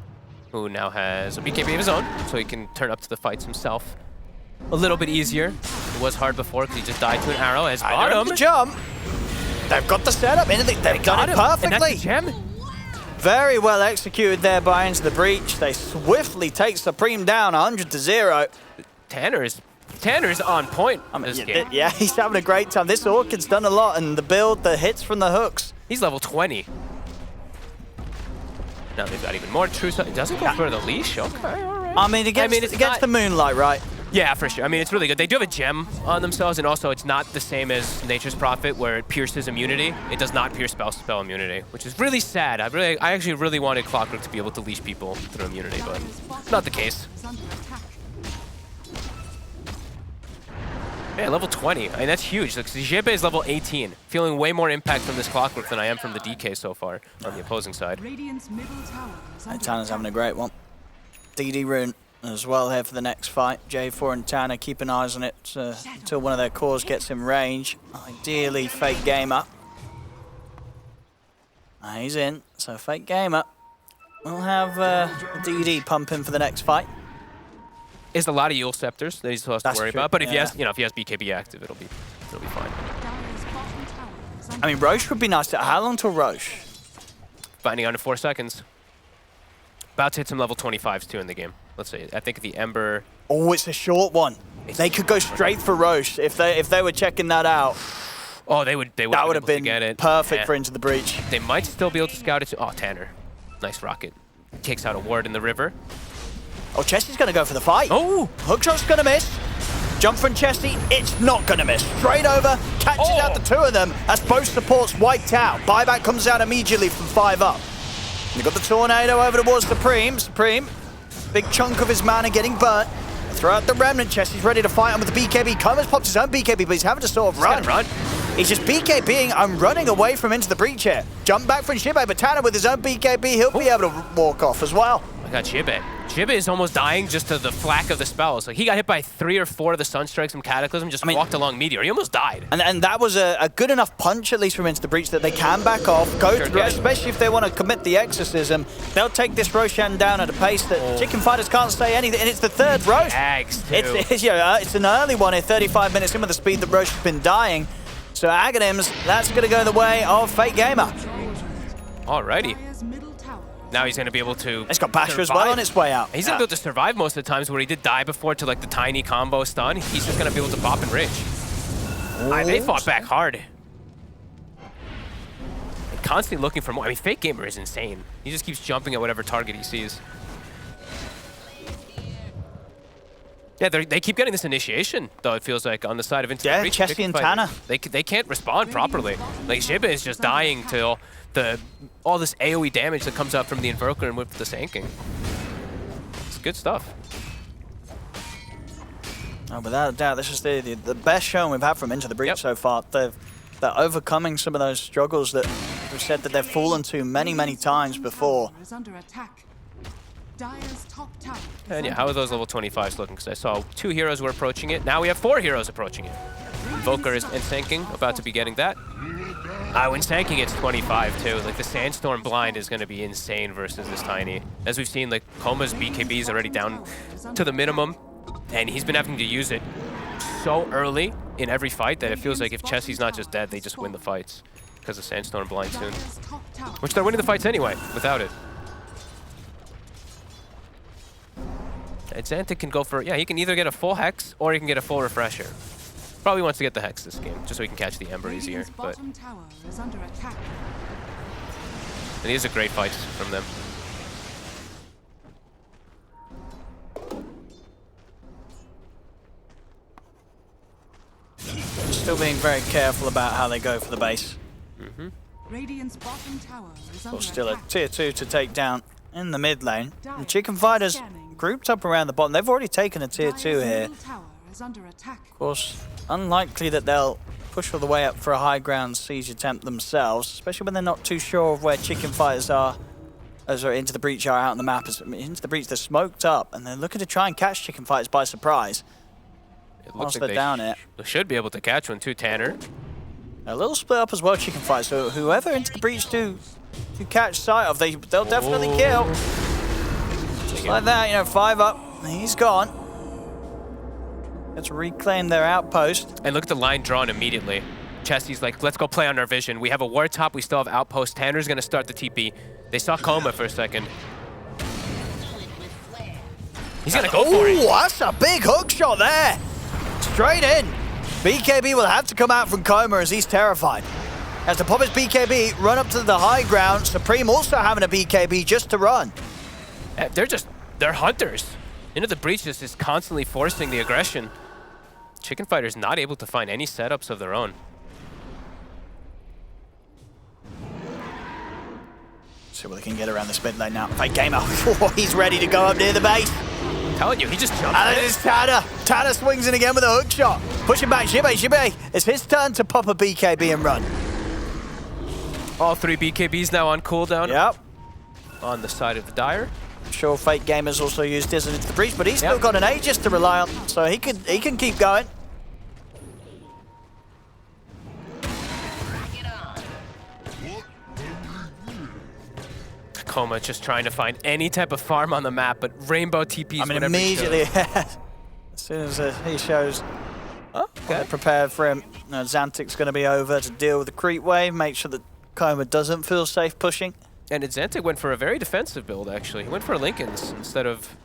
who now has a BKB of his own, so he can turn up to the fights himself a little bit easier. It was hard before because he just died to an arrow as bottom. Jump. They've got the setup. They've done it perfectly. And that's the gem. Very well executed there by Into the Breach. They swiftly take Supreme down 100 to 0. Tanner is Tanner's on point this game. Yeah, he's having a great time. This Orchid's done a lot, and the build, the hits from the hooks. He's level 20. Now they've got even more true. It doesn't go for the leash. Okay, all right. I mean, it gets the moonlight, right? Yeah, for sure. I mean, it's really good. They do have a gem on themselves, and also it's not the same as Nature's Prophet, where it pierces immunity. It does not pierce spell immunity, which is really sad. I actually really wanted Clockwork to be able to leash people through immunity, but not the case. Yeah, level 20. I mean, that's huge. Like, Jebe is level 18. Feeling way more impact from this Clockwork than I am from the DK so far on the opposing side. Tanner's having a great one. DD Rune as well here for the next fight. J4 and Tanner keeping eyes on it until one of their cores gets in range. Ideally, Fake Gamer. He's in, so Fake Gamer. We'll have DD pumping for the next fight. Is a lot of Yule Scepters that he's supposed to worry about, but if he has, if he has BKB active, it'll be fine. I mean, Roche would be nice. How long till Roche? Finding under 4 seconds. About to hit some level 25s too in the game. Let's see. I think the Ember. Oh, it's a short one. They could go straight for Roche if they were checking that out. Oh, they would. That would have been perfect for Into the Breach. They might still be able to scout it. Oh, Tanner, nice rocket. Takes out a ward in the river. Oh, Chesty's going to go for the fight. Oh! Hookshot's going to miss. Jump from Chesty, it's not going to miss. Straight over, catches out the two of them as both supports wiped out. Buyback comes out immediately from 5 up. You've got the Tornado over towards Supreme. Supreme, big chunk of his mana getting burnt. Throw out the Remnant. Chesty's ready to fight him with the BKB. Coma's popped his own BKB, but he's having to sort of run. He's just BKBing. I'm running away from Into the Breach here. Jump back from Shibe, but Tanner with his own BKB, he'll be able to walk off as well. I got Shibe. Shibe is almost dying just to the flack of the spells. Like, he got hit by 3 or 4 of the Sunstrikes from Cataclysm, just walked along Meteor. He almost died. And that was a good enough punch, at least from Into the Breach, that they can back off, go through, especially if they want to commit the Exorcism. They'll take this Roshan down at a pace that Chicken Fighters can't say anything, and it's the third Rosh. It's an early one here, 35 minutes in with the speed that Rosh has been dying. So Aghanims, that's going to go the way of Fake Gamer. Alrighty. Now he's going to be able to It's got Basher as well on its way out. He's going to be able to survive most of the times where he did die before to like the tiny combo stun. He's just going to be able to bop and ridge. They fought back hard. And constantly looking for more. I mean, Fake Gamer is insane. He just keeps jumping at whatever target he sees. Yeah, they keep getting this initiation, though, it feels like, on the side of Into the Breach. Chesty and Tanner. They can't respond properly. Like, Shiba is just dying to all this AoE damage that comes out from the Invoker and with the Sanking. It's good stuff. Oh, without a doubt, this is the best showing we've had from Into the Breach so far. They're overcoming some of those struggles that we've said that they've fallen to many, many times before. And yeah, how are those level 25s looking? Because I saw 2 heroes were approaching it. Now we have 4 heroes approaching it. Invoker and Sanking about to be getting that. When Sanking gets 25 too, like the Sandstorm blind is going to be insane versus this Tiny. As we've seen, like Koma's BKB is already down to the minimum, and he's been having to use it so early in every fight that it feels like if Chessie's not just dead, they just win the fights because of Sandstorm blind soon. Which they're winning the fights anyway, without it. And Xanthic can go for, he can either get a full Hex or he can get a full Refresher. Probably wants to get the Hex this game, just so he can catch the Ember easier. But and these are great fights from them. Still being very careful about how they go for the base. Still a tier 2 to take down in the mid lane. And Chicken Fighters grouped up around the bottom. They've already taken a tier 2 here. Of course, unlikely that they'll push all the way up for a high ground siege attempt themselves, especially when they're not too sure of where Chicken Fighters are, as Into the Breach are out on the map. Into the Breach, they're smoked up, and they're looking to try and catch Chicken Fighters by surprise. It looks like they should be able to catch one too, Tanner. A little split up as well, Chicken Fighters, so whoever Into the Breach do catch sight of, they'll definitely kill. Just like that, 5 up, he's gone. Let's reclaim their outpost. And look at the line drawn immediately. Chessie's like, let's go play on our vision. We have a ward top, we still have outpost. Tanner's gonna start the TP. They saw Koma for a second. He's gonna go for it. Oh, that's a big hook shot there. Straight in. BKB will have to come out from Coma as he's terrified. Has to pop his BKB, run up to the high ground. Supreme also having a BKB just to run. They're hunters. Into the Breach just is constantly forcing the aggression. Chicken Fighter's not able to find any setups of their own. See what they can get around this mid lane now. Fake Gamer, he's ready to go up near the base. I'm telling you, he just jumped. And it is Tana. Tana swings in again with a hook shot. Pushing back Jibe. Jibe, it's his turn to pop a BKB and run. All 3 BKBs now on cooldown. Yep. On the side of the Dire. I'm sure Fake Gamer's also used Dissonance to Breach, but he's still got an Aegis to rely on, so he can keep going. Coma just trying to find any type of farm on the map, but Rainbow TPs. I mean, immediately, as soon as he shows they're prepared for him, Xantic's going to be over to deal with the creep wave, make sure that Coma doesn't feel safe pushing. And Xantic went for a very defensive build, actually. He went for Linken's instead of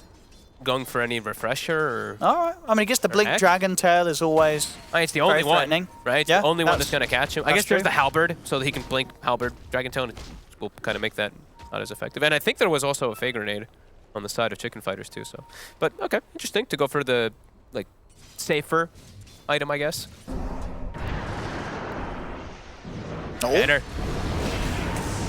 going for any refresher or... All right. I mean, I guess the Blink Dragon Tail is always it's the only one, right? It's yeah, the only one that's going to catch him. I guess true. there's the Halberd, so that he can blink Halberd. Dragon Tail will kind of make that not as effective. And I think there was also a Fey Grenade on the side of Chicken Fighters, too. So, but, okay, interesting to go for the, like, safer item, I guess. Banner.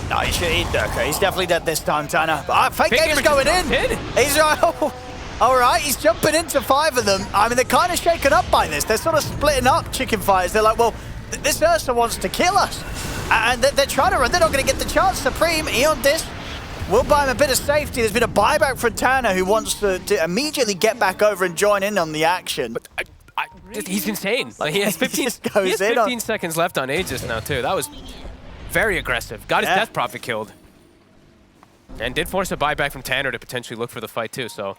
No, he's definitely dead this time, Tana. Fake Gamer's going in. He's all right. He's jumping into 5 of them. I mean, they're kind of shaken up by this. They're sort of splitting up Chicken Fighters. They're like, well, this Ursa wants to kill us, and they're trying to run. They're not going to get the chance. Supreme, Eon Disc will buy him a bit of safety. There's been a buyback from Tana, who wants to immediately get back over and join in on the action. But he's insane. Like, he has 15 seconds left on Aegis now, too. That was very aggressive. Got his Death Prophet killed. And did force a buyback from Tanner to potentially look for the fight, too. So,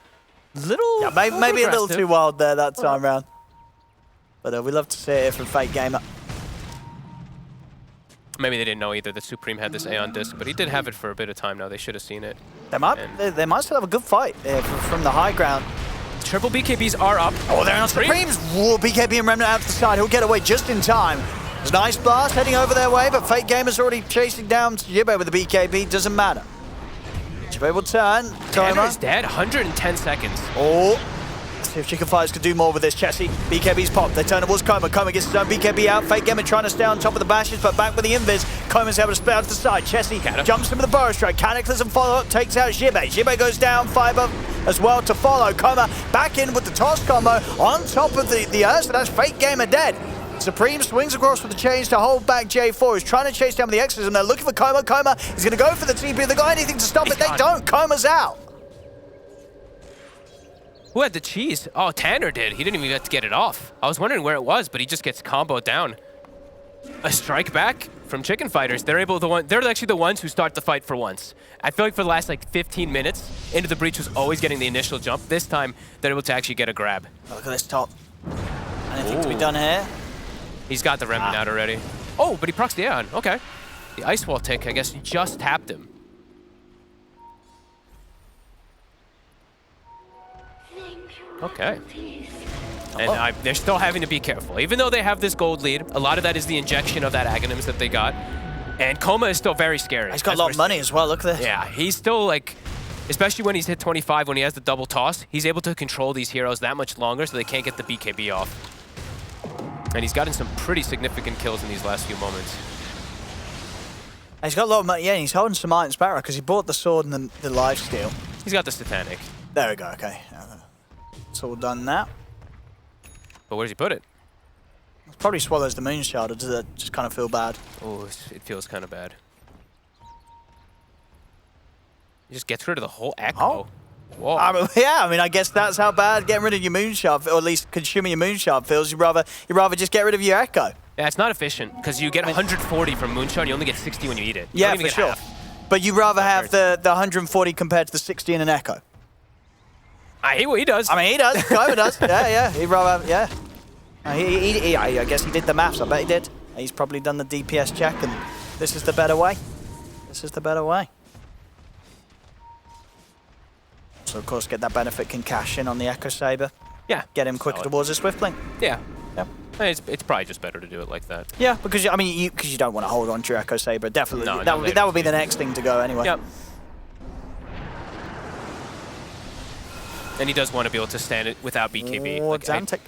maybe a little too wild there that time round. But we love to see it from Fake Gamer. Maybe they didn't know either that Supreme had this Aeon Disc, but he did have it for a bit of time now. They should have seen it. They might still have a good fight from the high ground. Triple BKBs are up. Oh, they're on Supremes. Whoa, BKB and Remnant out to the side. He'll get away just in time. There's an Ice Blast heading over their way, but Fake Gamer's already chasing down Jibe with the BKB. Doesn't matter. Jibe will turn. Tanner is dead. 110 seconds. Oh. Let's see if Chicken Fighters could do more with this, Chessie. BKB's popped. They turn towards Coma. Coma gets his own BKB out. Fake Gamer trying to stay on top of the bashes, but back with the invis. Coma's able to split out to the side. Chessie jumps him with the Burrow Strike. Canicles and follow up. Takes out Jibe. Jibe goes down. 5 up as well to follow. Coma back in with the toss combo on top of the Ursa. That's Fake Gamer dead. Supreme swings across with the change to hold back J4. He's trying to chase down the Exorcism. They're looking for Coma. Coma is going to go for the TP. Have they got anything to stop it? They don't. Coma's out. Who had the cheese? Oh, Tanner did. He didn't even get to get it off. I was wondering where it was, but he just gets comboed down. A strike back from Chicken Fighters. They're actually the ones who start the fight for once. I feel like for the last 15 minutes, Into the Breach was always getting the initial jump. This time, they're able to actually get a grab. Look at this top. Anything to be done here? He's got the Remnant out already. Oh, but he procs the Aeon. Okay. The Ice Wall tick, I guess, just tapped him. Okay. And they're still having to be careful. Even though they have this gold lead, a lot of that is the injection of that Aghanims that they got. And Coma is still very scary. He's got a lot of money as well, look at this. Yeah, he's still especially when he's hit 25, when he has the double toss, he's able to control these heroes that much longer so they can't get the BKB off. And he's gotten some pretty significant kills in these last few moments. He's got a lot of money, and he's holding some Iron Sparrow because he bought the sword and the lifesteal. He's got the Satanic. There we go, okay. It's all done now. But where does he put it? It probably swallows the Moon Shard, or does it just kind of feel bad? Oh, it feels kind of bad. He just gets rid of the whole Echo. Oh. Whoa. I guess that's how bad getting rid of your Moon Shard, or at least consuming your Moon Shard feels. You'd rather just get rid of your Echo. Yeah, it's not efficient, because you get 140 from Moonshard, and you only get 60 when you eat it. Yeah, for sure. But you'd rather have the 140 compared to the 60 in an Echo. He does. I mean, he does. Coma does. Yeah. He'd rather have, yeah. I guess he did the maths. I bet he did. He's probably done the DPS check, and this is the better way. This is the better way. So, of course, get that benefit can cash in on the Echo Saber. Yeah. get him quicker Solid. towards the Swift link. Yeah. Yep. It's probably just better to do it like that. Yeah, because you don't want to hold on to your Echo Saber. Definitely, No, that would be the next thing to go anyway. Yep. And he does want to be able to stand it without BKB. Oh, Xantic.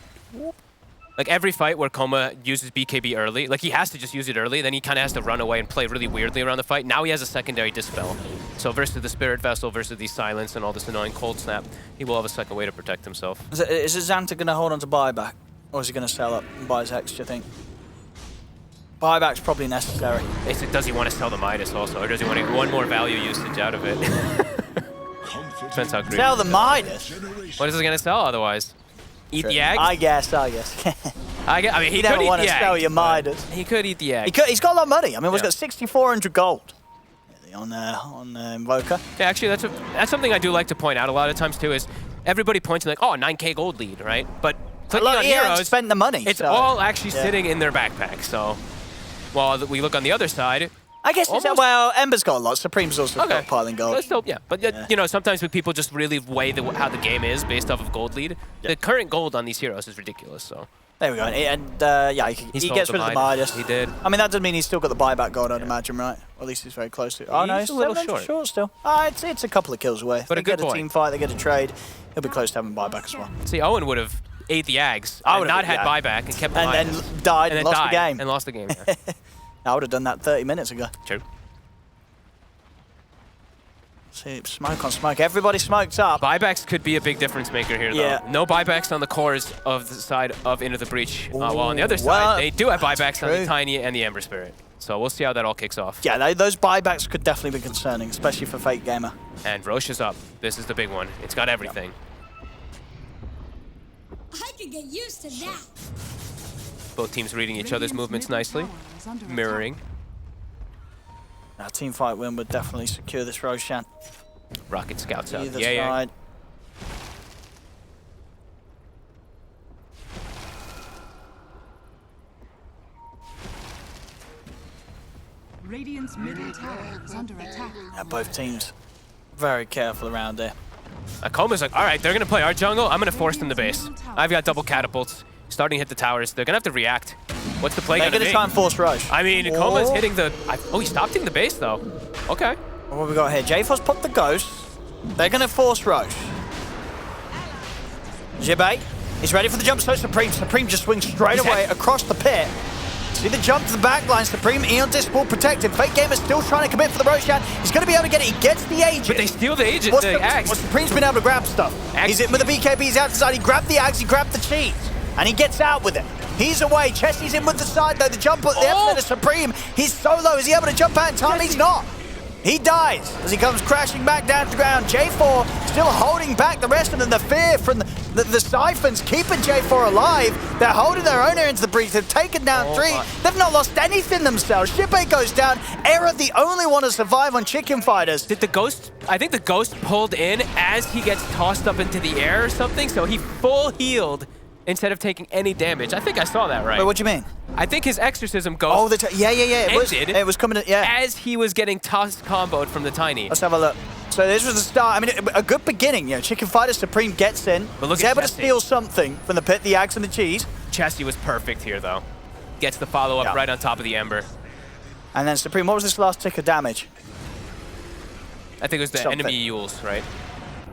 Like every fight where Koma uses BKB early, like he has to just use it early, then he kind of has to run away and play really weirdly around the fight. Now he has a secondary Dispel. So versus the Spirit Vessel, versus the Silence and all this annoying Cold Snap, he will have a second way to protect himself. Is it Xantic going to hold on to buyback? Or is he going to sell up and buy his Hex, do you think? Buyback's probably necessary. Does he want to sell the Midas also, or does he want to get one more value usage out of it? Depends how greedy. Sell the Midas? What is he going to sell otherwise? Eat the egg? I guess. I mean, he You could never eat want the to egg. sell your Midas. He could eat the egg. He's got a lot of money. I mean, he's Yeah. got 6,400 gold on Invoker. Yeah, actually, that's something I do like to point out a lot of times too. Is everybody points like, oh, 9K gold lead, right? But clicking on He hasn't heroes, spent the money. it's so. all actually yeah. sitting in their backpack. So while we look on the other side, I guess it's, almost- well, Ember's got a lot. Supreme's also got piling gold. But still, yeah. But you know, sometimes when people just really weigh how the game is based off of gold lead, the current gold on these heroes is ridiculous. So There we go. And yeah, he sold gets the rid of the Midas. Midas. He did. I mean, that doesn't mean he's still got the buyback gold, I'd imagine, right? Or at least he's very close to it. Oh, no, He's a little 700 short. still. It's a couple of kills away. But they a good get boy. a team fight, they get a trade. He'll be close to having buyback as well. See, Owen would have ate the Ags I and would've not ate had the buyback and kept the And Midas. then died and then lost the died game. And lost the game. Yeah. I would have done that 30 minutes ago. True. See, smoke on smoke. Everybody smoked up. Buybacks could be a big difference maker here, though. Yeah. No buybacks on the cores of the side of Into the Breach. While on the other well, side, they do have buybacks on true. the Tiny and the Ember Spirit. So we'll see how that all kicks off. Yeah, those buybacks could definitely be concerning, especially for Fake Gamer. And Roche is up. This is the big one. It's got everything. I could get used to that. Both teams reading each other's Radiant's movements middle nicely. tower is under attack. Mirroring. Now, team fight win would definitely secure this Roshan. Rocket scouts out. Either Yeah. side. Radiant's middle tower is under attack. Yeah, both teams very careful around there. Akoma's like, all right, they're going to play our jungle. I'm going to force them to base. I've got double catapults. Starting to hit the towers. They're going to have to react. What's the play They're going to going be? to try and force Roche. I mean, Akoma's hitting the... Oh, he stopped hitting the base, though. Okay. What have we got here? J-Force popped the Ghost. They're going to force Roche. Jibbe is ready for the jump. So Supreme. Supreme just swings straight away across the pit. See the jump to the back line. Supreme, Eon Disc will protect him. Fake Gamer's still trying to commit for the Roshan. He's going to be able to get it. He gets the Aegis. But they steal the agent, the Axe. Supreme's been able to grab stuff. Axe He's in with the BKB. He's out to the side. He grabbed the Axe. He grabbed the cheese. And he gets out with it. He's away. Chesty's in with the side, though. The jump at the epicenter Supreme. He's solo. Is he able to jump out in time? He's not. He dies as he comes crashing back down to the ground. J4 still holding back the rest of them. The fear from the Siphons keeping J4 alive. They're holding their own here into the breach. They've taken down three. They've not lost anything themselves. Shipei goes down. Era the only one to survive on Chicken Fighters. Did the Ghost... I think the Ghost pulled in as he gets tossed up into the air or something, so he full healed instead of taking any damage. I think I saw that right. Wait, what do you mean? I think his Exorcism Ghost Yeah. ended It was coming. Yeah. as he was getting tossed comboed from the Tiny. Let's have a look. So this was the start. I mean, a good beginning. You know, Chicken Fighter Supreme gets in. But look He's at able to Chesty. steal something from the pit, the Axe and the cheese. Chesty was perfect here, though. Gets the follow-up Yeah. right on top of the Ember. And then Supreme, what was this last tick of damage? I think it was the Something. enemy Yules, right?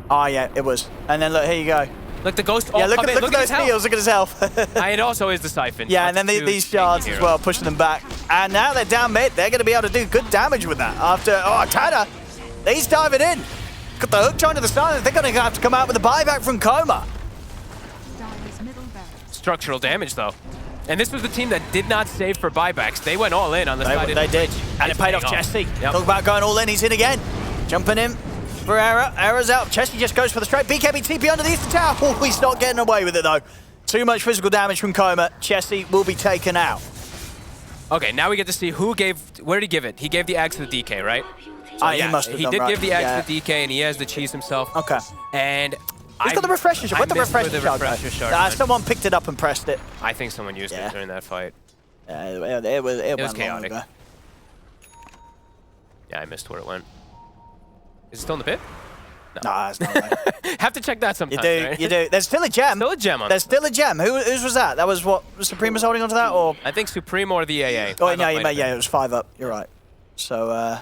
Oh, yeah, it was. And then look, here you go. Look, the Ghost... Yeah, oh, look come at in, those his health. heals. Look at his health. It also is the Siphon. Yeah, and That's then two these tanky shards as heroes. well, pushing them back. And now they're down mid. They're going to be able to do good damage with that. After, Tana, he's diving in. Got the hook trying to the side. They're going to have to come out with a buyback from Coma. Dire's middle barracks. Structural damage, though. And this was the team that did not save for buybacks. They went all in on the side. They did. And it It's paid off paying Chesty. Yep. Talk about going all in. He's in again. Jumping in for Era. Era's out. Chesty just goes for the straight. BKB TP underneath the tower. Oh, he's not getting away with it, though. Too much physical damage from Coma. Chesty will be taken out. Okay, now we get to see who gave... Where did he give it? He gave the Axe to the DK, right? So, He must have he done did right. give the Axe Yeah. to the DK, and he has the cheese himself. Okay. And... He's got the refresher shard. Where'd the refresher shard go? shard. Someone picked it up and pressed it. I think someone used Yeah. it during that fight. It was went chaotic. long ago. Yeah, I missed where it went. Is it still in the pit? Nah, that's not right. Have to check that sometime. You do, right? you do. There's still a gem. Still a gem on. There's still a gem. Whose was that? That was what Supreme was holding onto that, or? I think Supreme or the AA. Oh, no, yeah, it was 5 up. You're right. So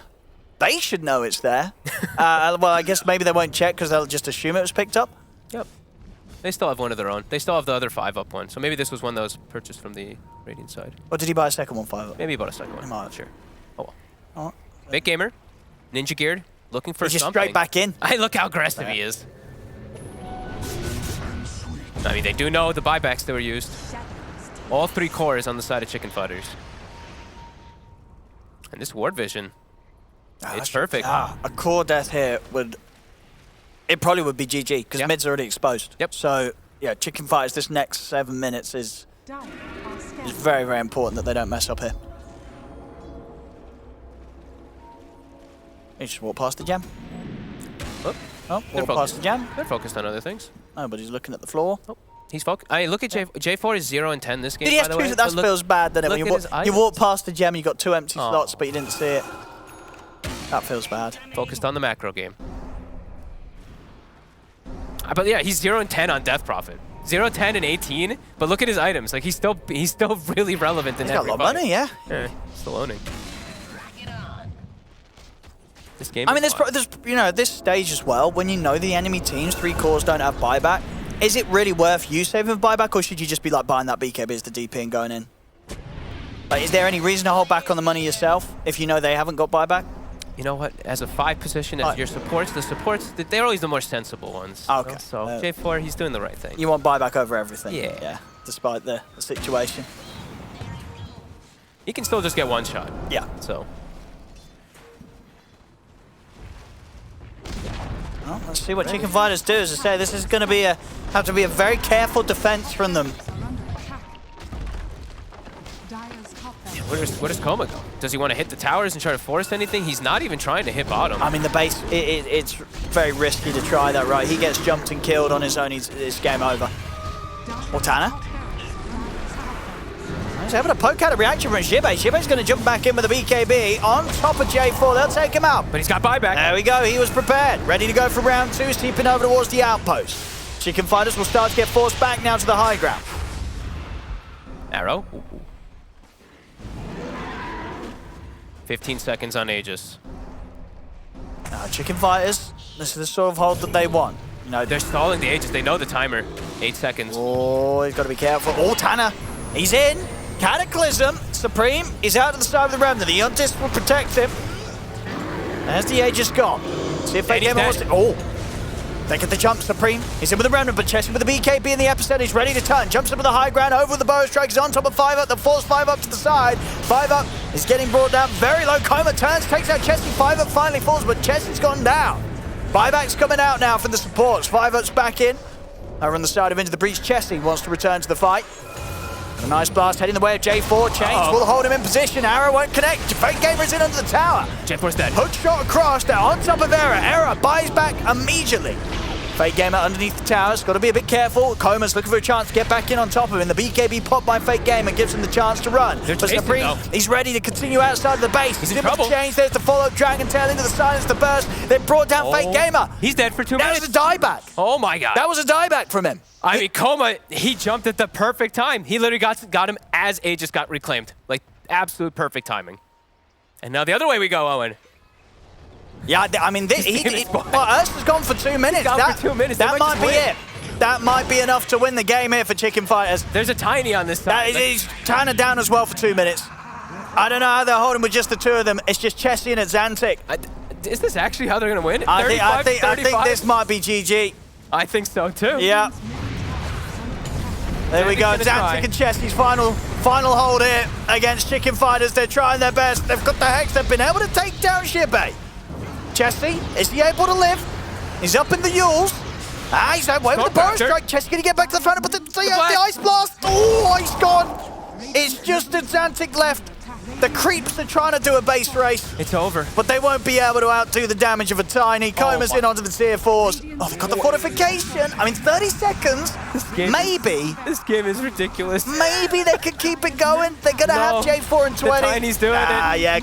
they should know it's there. Well, I guess maybe they won't check because they'll just assume it was picked up. Yep. They still have one of their own. They still have the other 5 up one. So maybe this was one that was purchased from the Radiant side. Or did he buy a second one 5 up? Maybe he bought a second one. He might. Not sure. Oh well. Oh. Big gamer, ninja geared, looking for He's just something. straight back in. Hey, look how aggressive he is. I mean, they do know the buybacks that were used. All 3 cores on the side of Chicken Fighters. And this ward vision, it's perfect. A core death here would... It probably would be GG, because mid's already exposed. Yep. So, yeah, Chicken Fighters, this next 7 minutes is very, very important that they don't mess up here. He just walked past the jam. Oh, Walked past the jam. They're focused on other things. Nobody's looking at the floor. Oh, he's focused. I look at J4 is 0 and 10 this game. Did he have by the way. to? That But feels bad, doesn't it? When look at you his walk eyelids. past the gem, you got 2 empty slots, but you didn't see it. That feels bad. Focused on the macro game. But yeah, he's 0 and 10 on Death Prophet. 0, 10, and 18. But look at his items. Like he's still really relevant in He's got every a lot of fight. money, yeah. Yeah, still owning. This game. I mean, is there's you know, this stage as well. When you know the enemy teams 3 cores don't have buyback, is it really worth you saving buyback, or should you just be like buying that BKB as the DP and going in? Like, is there any reason to hold back on the money yourself if you know they haven't got buyback? You know what? As a 5 position, as your supports, they're always the more sensible ones. Okay. You know? So J4, he's doing the right thing. You want buyback over everything. Yeah. Yeah. Despite the situation. He can still just get 1 shot. Yeah. So. Well, let's see what Chicken Fighters do. As I say, this is going to be have to be a very careful defense from them. Where does Koma go? Does he want to hit the towers and try to force anything? He's not even trying to hit bottom. I mean, the base, it's very risky to try that, right? He gets jumped and killed on his own, it's game over. Or Tana. He's having a poke out of reaction from Xibe. Shibe's going to jump back in with a BKB on top of J4. They'll take him out. But he's got buyback. There we go. He was prepared. Ready to go for round 2. Steeping over towards the outpost. Chicken Fighters will start to get forced back now to the high ground. Arrow. Ooh. 15 seconds on Aegis. Now, Chicken Fighters, this is the sort of hold that they want. You know, They're stalling the Aegis. They know the timer. 8 seconds. oh, he's got to be careful. Oh, Tana. He's in. Cataclysm. Supreme is out to the side of the remnant. The Untis will protect him. There's the Aegis gone. See if they get more. Oh. They get the jump, Supreme. He's in with the remnant, but Chessie with the BKB in the epicenter. He's ready to turn. Jumps up to the high ground, over with the bow strike. He's on top of 5 up. The force 5 up to the side. 5 up is getting brought down very low. Koma turns, takes out Chessie. 5 up finally falls, but Chessie's gone down. Buyback's coming out now from the supports. 5 up's back in. Over on the side of Into the Breach, Chessie wants to return to the fight. A nice blast heading the way of J4. Chains will hold him in position. Arrow won't connect. Fake Gamer's in under the tower. J4's dead. Hook shot across. They're on top of Error. Error buys back immediately. Fake Gamer underneath the towers. Got to be a bit careful. Koma's looking for a chance to get back in on top of him. The BKB popped by Fake Gamer gives him the chance to run. They're But chasing, Supreme, though. he's ready to continue outside of the base. He's in in with trouble. the change. There's the follow-up Dragon Tail into the silence, the burst. They brought down Fake Gamer. He's dead for 2 That minutes. was a dieback. Oh my god. That was a dieback from him. I mean, Koma, he jumped at the perfect time. He literally got him as Aegis got reclaimed. Like, absolute perfect timing. And now the other way we go, Owen. Yeah, I mean, Urst has gone for 2 minutes. Gone for 2 minutes. They That might might be just it. That might be enough to win the game here for Chicken Fighters. There's a tiny on this side. That is Tana down as well for 2 minutes. I don't know how they're holding with just the 2 of them. It's just Chessie and Xantic. Is this actually how they're going to win? I 35, think this might be GG. I think so too. Yeah. There we go. Xantic's gonna try. Xantic and Chessie's final hold here against Chicken Fighters. They're trying their best. They've got the Hex. They've been able to take down Xibe. Chessie, is he able to live? He's up in the Yules. He's away with the Bow Strike. Chessie going to get back to the front, but the Ice Blast. Oh, he's gone. It's just Xantic left. The creeps are trying to do a base race, It's over. but they won't be able to outdo the damage of a Tiny. Coma's in onto the tier 4s. Oh, they've got the fortification. I mean, 30 seconds. Maybe. This game is ridiculous. Maybe they could keep it going. They're going to have J4 and 20. The Tiny's doing it. Yeah,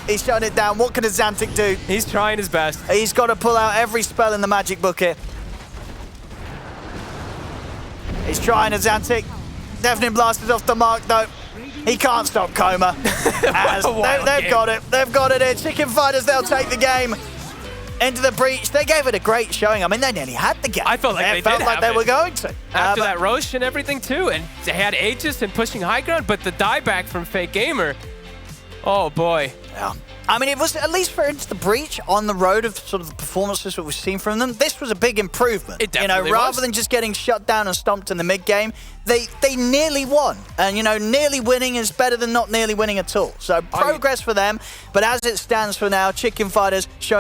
he's shutting it down. What can a Xantic do? He's trying his best. He's got to pull out every spell in the magic book here. He's trying a Xantic. Deafening Blast is off the mark, though. He can't stop Coma. As they've got it. They've got it here. Chicken Fighters, they'll take the game. Into the breach. They gave it a great showing. I mean, they nearly had the game. I felt like they were going to. After that Roche and everything, too. And they had Aegis and pushing high ground, but the dieback from Fake Gamer. Oh, boy. Yeah. I mean, it was, at least for Into the Breach, on the road of sort of the performances that we've seen from them, this was a big improvement. It definitely rather was. than just getting shut down and stomped in the mid-game, they nearly won. And, nearly winning is better than not nearly winning at all. So progress for them. But as it stands for now, Chicken Fighters showing